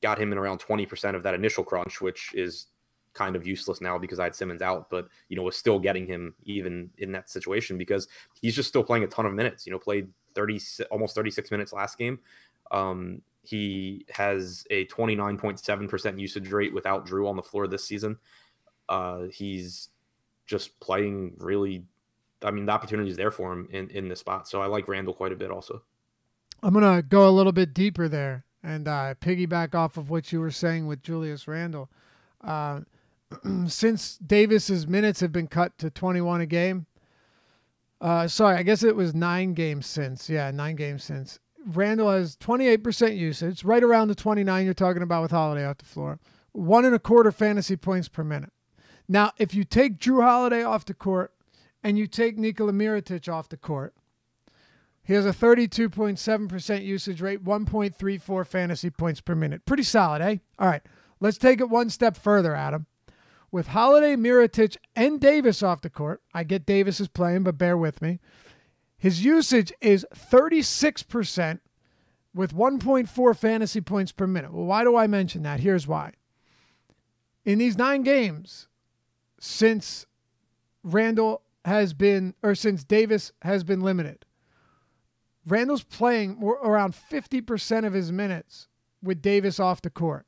B: got him in around 20% of that initial crunch, which is kind of useless now because I had Simmons out, but was still getting him even in that situation because he's just still playing a ton of minutes. Played almost 36 minutes last game. He has a 29.7% usage rate without Drew on the floor this season. He's just playing really. I mean, the opportunity is there for him in this spot, so I like Randall quite a bit also.
A: I'm going to go a little bit deeper there and piggyback off of what you were saying with Julius Randle. Since Davis's minutes have been cut to 21 a game, I guess it was 9 games since. Yeah, 9 games since. Randle has 28% usage, right around the 29 you're talking about with Holiday off the floor. 1.25 fantasy points per minute. Now, if you take Drew Holiday off the court and you take Nikola Mirotic off the court, he has a 32.7% usage rate, 1.34 fantasy points per minute. Pretty solid, eh? All right, let's take it one step further, Adam. With Holiday, Mirotic, and Davis off the court, I get Davis is playing, but bear with me. His usage is 36% with 1.4 fantasy points per minute. Well, why do I mention that? Here's why. In these 9 games, since Davis has been limited, Randall's playing around 50% of his minutes with Davis off the court.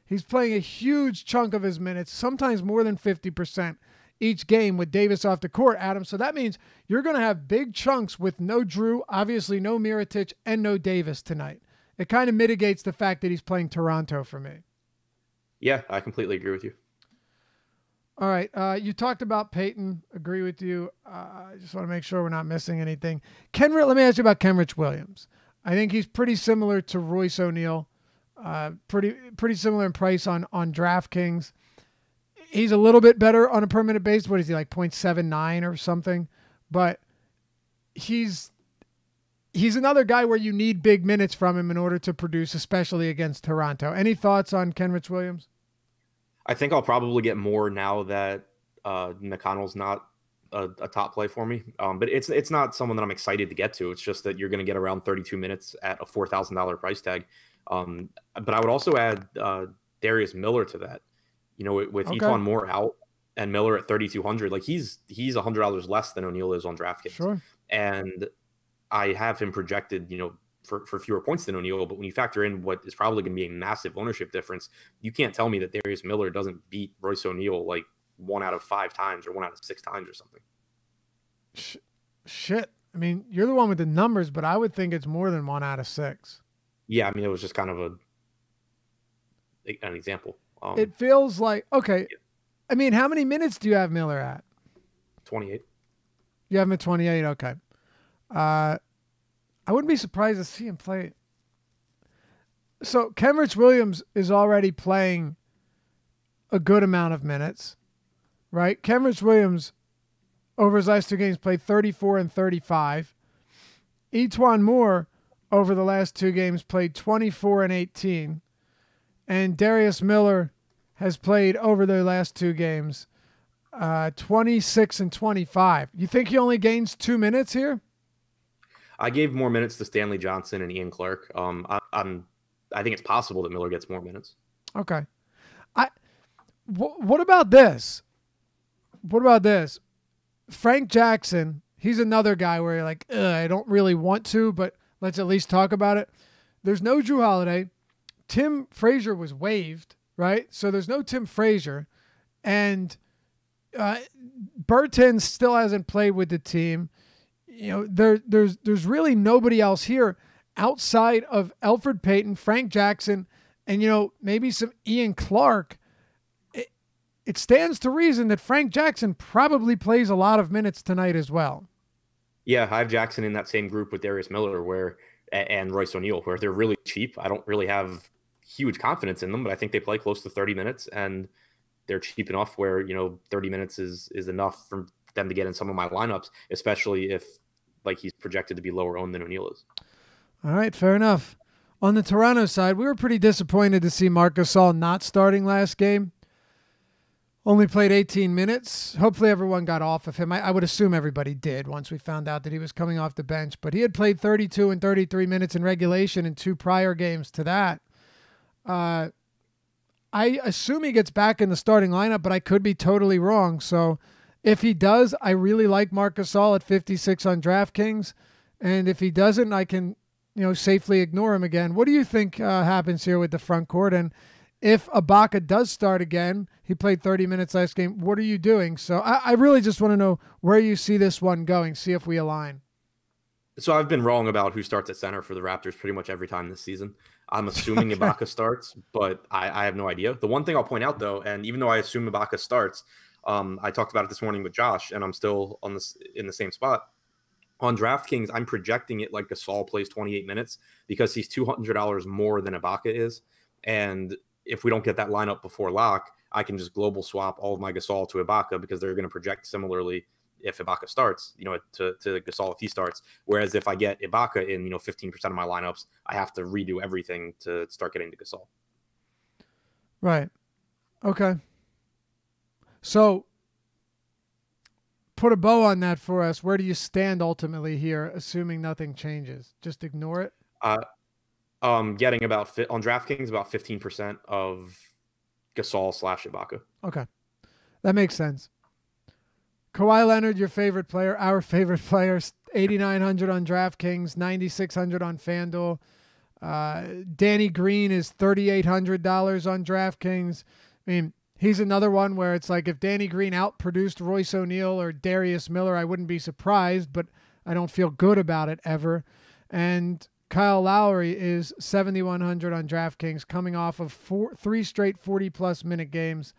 A: He's playing a huge chunk of his minutes, sometimes more than 50% each game with Davis off the court, Adam. So that means you're going to have big chunks with no Drew, obviously no Mirotic, and no Davis tonight. It kind of mitigates the fact that he's playing Toronto for me.
B: Yeah, I completely agree with you.
A: All right. You talked about Payton. Agree with you. I just want to make sure we're not missing anything. Let me ask you about Kenrich Williams. I think he's pretty similar to Royce O'Neal. Pretty similar in price on DraftKings. He's a little bit better on a per minute basis. What is he, like 0.79 or something? But he's another guy where you need big minutes from him in order to produce, especially against Toronto. Any thoughts on Kenrich Williams?
B: I think I'll probably get more now that McConnell's not a top play for me. But it's not someone that I'm excited to get to. It's just that you're going to get around 32 minutes at a $4,000 price tag. But I would also add Darius Miller to that. With Etuan Moore out and Miller at 3,200, like he's $100 less than O'Neal is on DraftKings.
A: Sure.
B: And I have him projected, for fewer points than O'Neal, but when you factor in what is probably going to be a massive ownership difference, you can't tell me that Darius Miller doesn't beat Royce O'Neal like 1 out of 5 times or 1 out of 6 times or something.
A: Shit. I mean, you're the one with the numbers, but I would think it's more than 1 out of 6.
B: Yeah, I mean, it was just kind of an example.
A: It feels like, okay. Yeah. I mean, how many minutes do you have Miller at?
B: 28.
A: You have him at 28, okay. I wouldn't be surprised to see him play. So Kenrich Williams is already playing a good amount of minutes. right? Kenrich Williams, over his last 2 games, played 34 and 35. Etuan Moore, over the last 2 games, played 24 and 18. And Darius Miller has played over the last 2 games 26 and 25. You think he only gains 2 minutes here?
B: I gave more minutes to Stanley Johnson and Ian Clark. I think it's possible that Miller gets more minutes.
A: Okay. What about this? What about this? Frank Jackson, he's another guy where you're like, I don't really want to, but let's at least talk about it. There's no Drew Holiday. Tim Frazier was waived, right? So there's no Tim Frazier. And Bertans still hasn't played with the team. You know, there's really nobody else here outside of Elfrid Payton, Frank Jackson, and, you know, maybe some Ian Clark. It stands to reason that Frank Jackson probably plays a lot of minutes tonight as well.
B: Yeah, I have Jackson in that same group with Darius Miller and Royce O'Neal, where they're really cheap. I don't really have huge confidence in them, but I think they play close to 30 minutes, and they're cheap enough where, you know, 30 minutes is enough for them to get in some of my lineups, especially if, like, he's projected to be lower owned than O'Neal is.
A: All right, fair enough. On the Toronto side, we were pretty disappointed to see Marc Gasol not starting last game. Only played 18 minutes. Hopefully everyone got off of him. I would assume everybody did once we found out that he was coming off the bench. But he had played 32 and 33 minutes in regulation in 2 prior games to that. I assume he gets back in the starting lineup, but I could be totally wrong. So if he does, I really like Marc Gasol at 56 on DraftKings. And if he doesn't, I can, you know, safely ignore him again. What do you think happens here with the front court? And if Ibaka does start again, he played 30 minutes last game, what are you doing? So I really just want to know where you see this one going, see if we align.
B: So I've been wrong about who starts at center for the Raptors pretty much every time this season. I'm assuming Ibaka starts, but I have no idea. The one thing I'll point out, though, and even though I assume Ibaka starts, I talked about it this morning with Josh, and I'm still in the same spot. On DraftKings, I'm projecting it like Gasol plays 28 minutes because he's $200 more than Ibaka is. And if we don't get that lineup before lock, I can just global swap all of my Gasol to Ibaka because they're going to project similarly if Ibaka starts, you know, to Gasol if he starts. Whereas if I get Ibaka in, you know, 15% of my lineups, I have to redo everything to start getting to Gasol.
A: Right. Okay. So put a bow on that for us. Where do you stand ultimately here, assuming nothing changes? Just ignore it?
B: Getting about on DraftKings about 15% of Gasol / Ibaka.
A: Okay. That makes sense. Kawhi Leonard, your favorite player, our favorite player, 8,900 on DraftKings, 9,600 on FanDuel. Danny Green is $3,800 on DraftKings. I mean, he's another one where it's like if Danny Green outproduced Royce O'Neal or Darius Miller, I wouldn't be surprised, but I don't feel good about it ever. And Kyle Lowry is 7,100 on DraftKings, coming off of 3 straight 40-plus minute games.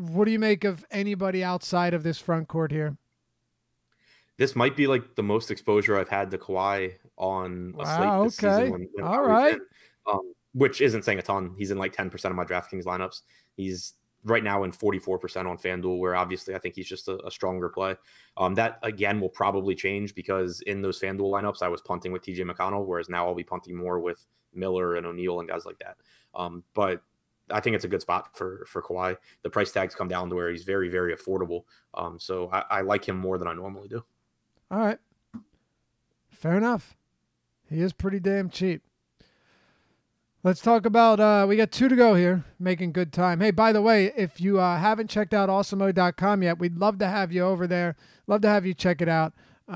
A: What do you make of anybody outside of this front court here?
B: This might be like the most exposure I've had to Kawhi on a slate this season.
A: All right.
B: Which isn't saying a ton. He's in like 10% of my DraftKings lineups. He's right now in 44% on FanDuel, where obviously I think he's just a stronger play. That, again, will probably change because in those FanDuel lineups, I was punting with TJ McConnell, whereas now I'll be punting more with Miller and O'Neal and guys like that. But I think it's a good spot for Kawhi. The price tags come down to where he's very, very affordable. So I like him more than I normally do.
A: All right. Fair enough. He is pretty damn cheap. Let's talk about, we got 2 to go here, making good time. Hey, by the way, if you haven't checked out awesemo.com yet, we'd love to have you over there. Love to have you check it out.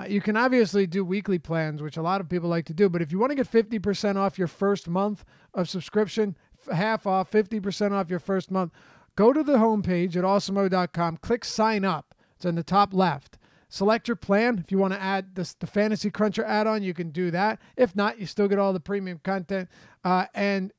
A: You can obviously do weekly plans, which a lot of people like to do, but if you want to get 50% off your first month of subscription, half off, 50% off your first month, go to the homepage at awesemo.com, click sign up. It's in the top left. Select your plan. If you want to add the Fantasy Cruncher add-on, you can do that. If not, you still get all the premium content. And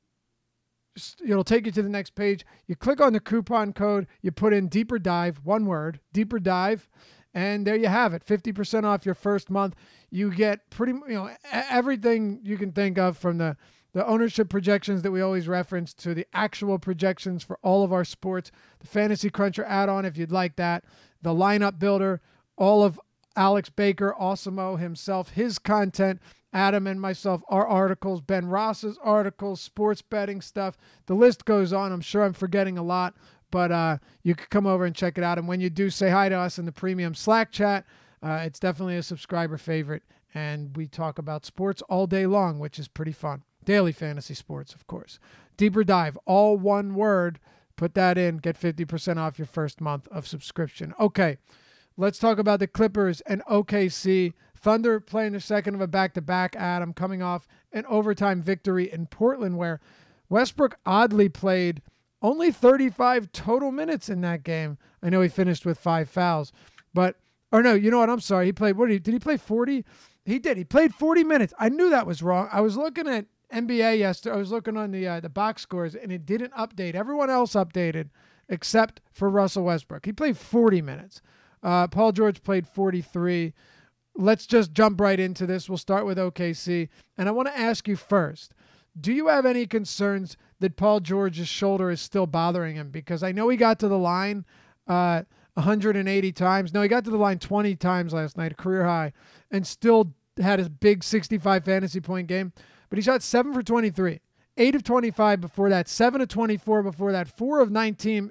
A: it'll take you to the next page. You click on the coupon code. You put in Deeper Dive, one word, Deeper Dive. And there you have it, 50% off your first month. You get everything you can think of from the the ownership projections that we always reference to the actual projections for all of our sports, the Fantasy Cruncher add-on if you'd like that, the lineup builder, all of Alex Baker, Awesemo himself, his content, Adam and myself, our articles, Ben Ross's articles, sports betting stuff. The list goes on. I'm sure I'm forgetting a lot, but you can come over and check it out. And when you do, say hi to us in the premium Slack chat. It's definitely a subscriber favorite, and we talk about sports all day long, which is pretty fun. Daily fantasy sports, of course. Deeper Dive, all one word. Put that in. Get 50% off your first month of subscription. Okay, let's talk about the Clippers and OKC. Thunder playing their second of a back-to-back, Adam, coming off an overtime victory in Portland where Westbrook oddly played only 35 total minutes in that game. I know he finished with 5 fouls, but or no, you know what? I'm sorry. He played, did he play 40? He did. He played 40 minutes. I knew that was wrong. I was looking at NBA yesterday. I was looking on the box scores, and it didn't update. Everyone else updated except for Russell Westbrook. He played 40 minutes. Paul George played 43. Let's just jump right into this. We'll start with OKC. And I want to ask you first, do you have any concerns that Paul George's shoulder is still bothering him? Because I know he got to the line 180 times. No, he got to the line 20 times last night, a career high, and still had his big 65 fantasy point game. But he shot 7 for 23, 8 of 25 before that, 7 of 24 before that, 4 of 19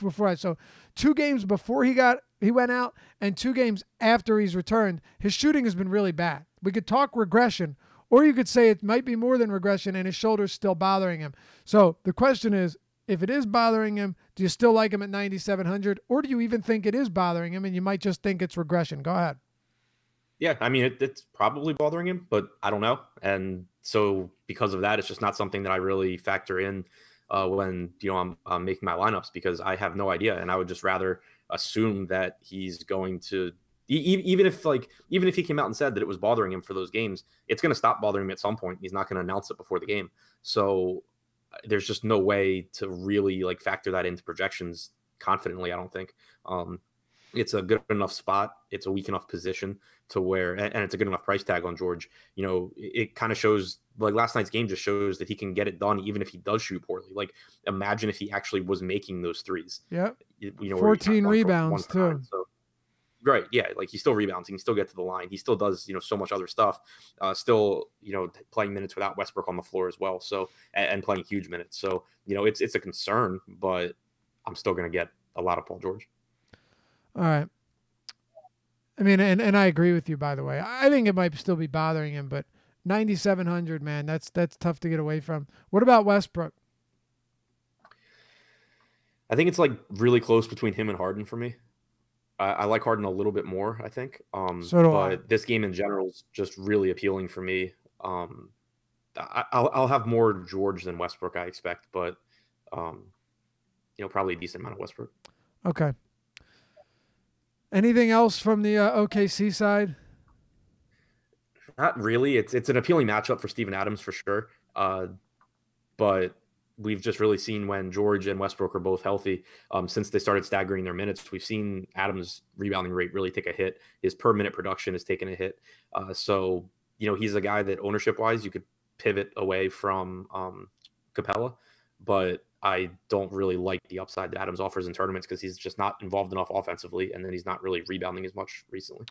A: before that. So 2 games before he went out and 2 games after he's returned, his shooting has been really bad. We could talk regression, or you could say it might be more than regression and his shoulder's still bothering him. So the question is, if it is bothering him, do you still like him at 9,700, or do you even think it is bothering him and you might just think it's regression? Go ahead.
B: Yeah, I mean, it's probably bothering him, but I don't know. And so because of that, it's just not something that I really factor in when I'm making my lineups, because I have no idea. And I would just rather assume that he's going to, even if he came out and said that it was bothering him for those games, it's going to stop bothering him at some point. He's not going to announce it before the game. So there's just no way to really factor that into projections confidently, I don't think. It's a good enough spot. It's a weak enough position to where, and it's a good enough price tag on George. It kind of shows, last night's game just shows that he can get it done even if he does shoot poorly. Imagine if he actually was making those threes.
A: Yeah. 14 rebounds too.
B: So, right. Yeah. He still rebounds. He can still get to the line. He still does, so much other stuff. Still, playing minutes without Westbrook on the floor as well. So, and playing huge minutes. So, it's a concern, but I'm still going to get a lot of Paul George.
A: All right. I mean, and I agree with you, by the way. I think it might still be bothering him, but 9,700, man, that's tough to get away from. What about Westbrook?
B: I think it's really close between him and Harden for me. I like Harden a little bit more, I think.
A: So do I.
B: This game in general is just really appealing for me. I'll have more George than Westbrook, I expect, but probably a decent amount of Westbrook.
A: Okay. Anything else from the OKC side?
B: Not really. It's an appealing matchup for Steven Adams for sure. But we've just really seen when George and Westbrook are both healthy, since they started staggering their minutes, we've seen Adams' rebounding rate really take a hit. His per minute production has taken a hit. So he's a guy that ownership wise you could pivot away from Capella, but I don't really like the upside that Adams offers in tournaments because he's just not involved enough offensively, and then he's not really rebounding as much recently.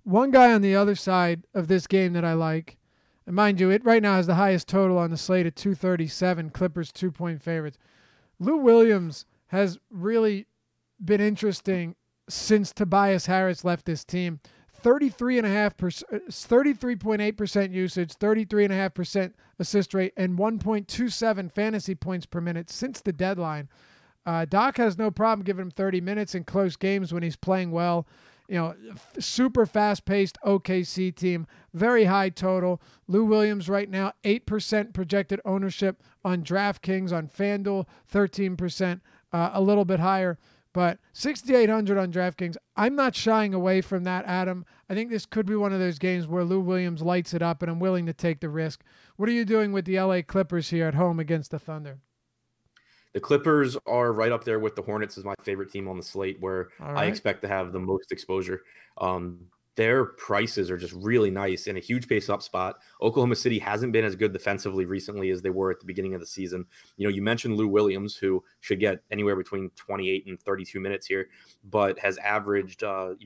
A: One guy on the other side of this game that I like, and mind you, it right now has the highest total on the slate at 237, Clippers 2-point favorites. Lou Williams has really been interesting since Tobias Harris left this team. 33.8% usage, 33.5% assist rate, and 1.27 fantasy points per minute since the deadline. Doc has no problem giving him 30 minutes in close games when he's playing well. Super fast-paced OKC team, very high total. Lou Williams right now, 8% projected ownership on DraftKings, on FanDuel, 13%, a little bit higher. But 6,800 on DraftKings, I'm not shying away from that, Adam. I think this could be one of those games where Lou Williams lights it up, and I'm willing to take the risk. What are you doing with the LA Clippers here at home against the Thunder?
B: The Clippers are right up there with the Hornets as my favorite team on the slate, where I expect to have the most exposure. their prices are just really nice in a huge pace up spot. Oklahoma City hasn't been as good defensively recently as they were at the beginning of the season. You mentioned Lou Williams, who should get anywhere between 28 and 32 minutes here, but has averaged,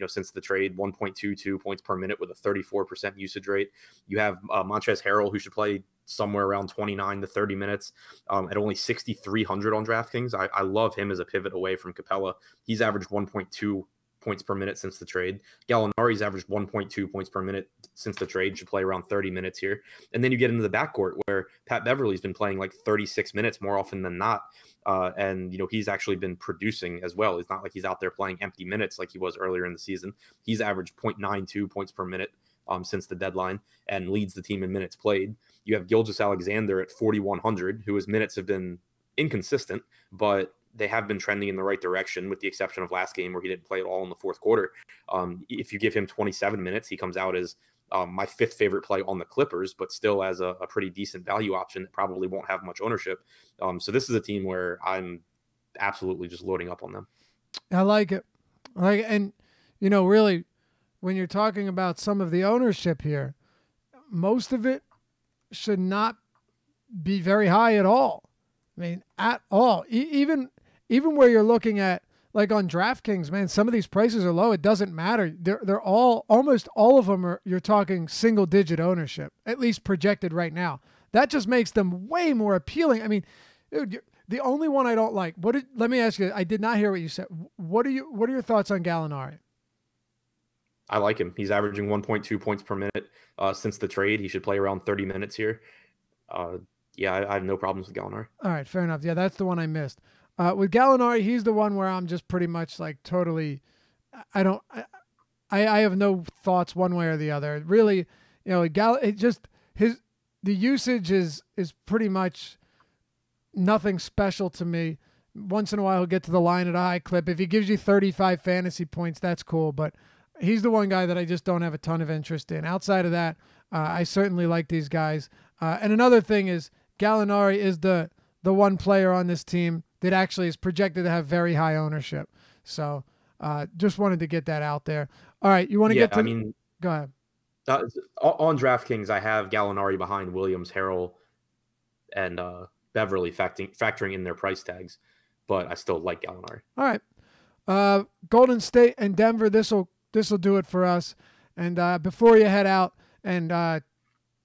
B: since the trade, 1.22 points per minute with a 34% usage rate. You have Montrezl Harrell, who should play somewhere around 29 to 30 minutes at only 6,300 on DraftKings. I love him as a pivot away from Capella. He's averaged 1.2 points per minute since the trade. Gallinari's averaged 1.2 points per minute since the trade, should play around 30 minutes here. And then you get into the backcourt where Pat Beverly's been playing like 36 minutes more often than not. And he's actually been producing as well. It's not like he's out there playing empty minutes like he was earlier in the season. He's averaged 0.92 points per minute since the deadline and leads the team in minutes played. You have Gilgeous-Alexander at 4,100, who his minutes have been inconsistent, but they have been trending in the right direction, with the exception of last game where he didn't play at all in the fourth quarter. If you give him 27 minutes, he comes out as my fifth favorite play on the Clippers, but still as a pretty decent value option that probably won't have much ownership. So this is a team where I'm absolutely just loading up on them.
A: I like it. And, really, when you're talking about some of the ownership here, most of it should not be very high at all. I mean, at all. Even where you're looking at, like on DraftKings, man, some of these prices are low. It doesn't matter. They're almost all of them are, you're talking single digit ownership, at least projected right now. That just makes them way more appealing. I mean, dude, the only one I don't like, let me ask you, I did not hear what you said. What are your thoughts on Gallinari?
B: I like him. He's averaging 1.2 points per minute since the trade. He should play around 30 minutes here. I have no problems with Gallinari.
A: All right, fair enough. Yeah, that's the one I missed. With Gallinari, he's the one where I'm just pretty much like totally, I have no thoughts one way or the other. Really, the usage is pretty much nothing special to me. Once in a while, he'll get to the line at a high clip. If he gives you 35 fantasy points, that's cool. But he's the one guy that I just don't have a ton of interest in. Outside of that, I certainly like these guys. And another thing is Gallinari is the one player on this team that actually is projected to have very high ownership. So just wanted to get that out there. All right, you want to get to go ahead.
B: On DraftKings, I have Gallinari behind Williams, Harrell, and Beverly factoring in their price tags, but I still like Gallinari.
A: All right. Golden State and Denver, this'll do it for us. And before you head out and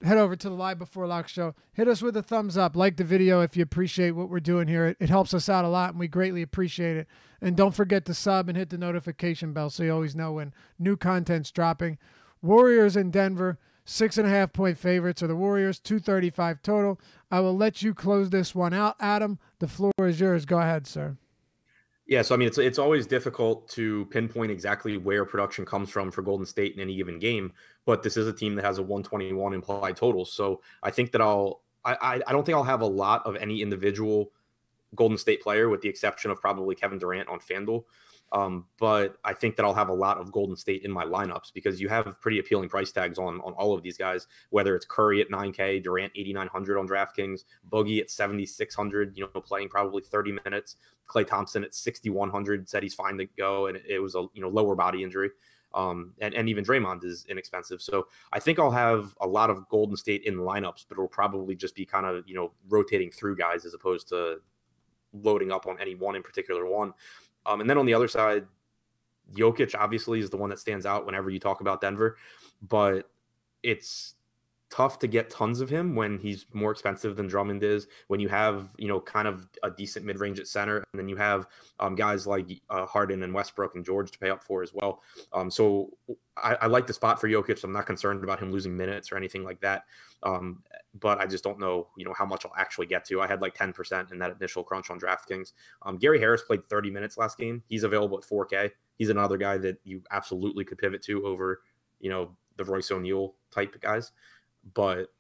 A: head over to the Live Before Lock show, hit us with a thumbs up, like the video if you appreciate what we're doing here. It helps us out a lot, and we greatly appreciate it. And don't forget to sub and hit the notification bell so you always know when new content's dropping. Warriors in Denver, 6.5 point favorites are the Warriors, 235 total. I will let you close this one out. Adam, the floor is yours. Go ahead, sir.
B: Yeah, so I mean, it's always difficult to pinpoint exactly where production comes from for Golden State in any given game, but this is a team that has a 121 implied total. So I think that I don't think I'll have a lot of any individual Golden State player, with the exception of probably Kevin Durant on FanDuel. But I think that I'll have a lot of Golden State in my lineups because you have pretty appealing price tags on all of these guys, whether it's Curry at 9K, Durant 8,900 on DraftKings, Boogie at 7,600, playing probably 30 minutes, Klay Thompson at 6,100 said he's fine to go, and it was a lower body injury. And even Draymond is inexpensive. So I think I'll have a lot of Golden State in lineups, but it'll probably just be kind of, rotating through guys as opposed to loading up on any one in particular one. And then on the other side, Jokic obviously is the one that stands out whenever you talk about Denver, but it's tough to get tons of him when he's more expensive than Drummond is, when you have, kind of a decent mid-range at center, and then you have guys like Harden and Westbrook and George to pay up for as well. So I like the spot for Jokic. I'm not concerned about him losing minutes or anything like that. But I just don't know, how much I'll actually get to. I had like 10% in that initial crunch on DraftKings. Gary Harris played 30 minutes last game. He's available at 4K. He's another guy that you absolutely could pivot to over, the Royce O'Neal type guys. But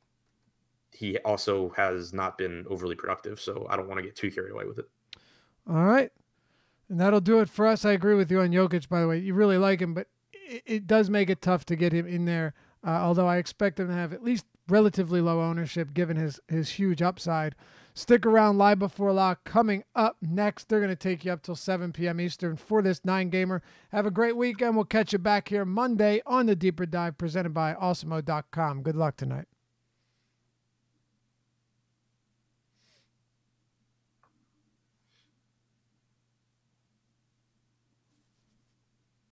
B: he also has not been overly productive, so I don't want to get too carried away with it.
A: All right. And that'll do it for us. I agree with you on Jokic, by the way. You really like him, but it does make it tough to get him in there, although I expect him to have at least relatively low ownership given his huge upside. Stick around. Live Before Lock coming up next. They're going to take you up till 7 p.m. Eastern for this 9-gamer. Have a great weekend. We'll catch you back here Monday on the Deeper Dive presented by Awesemo.com. Good luck tonight.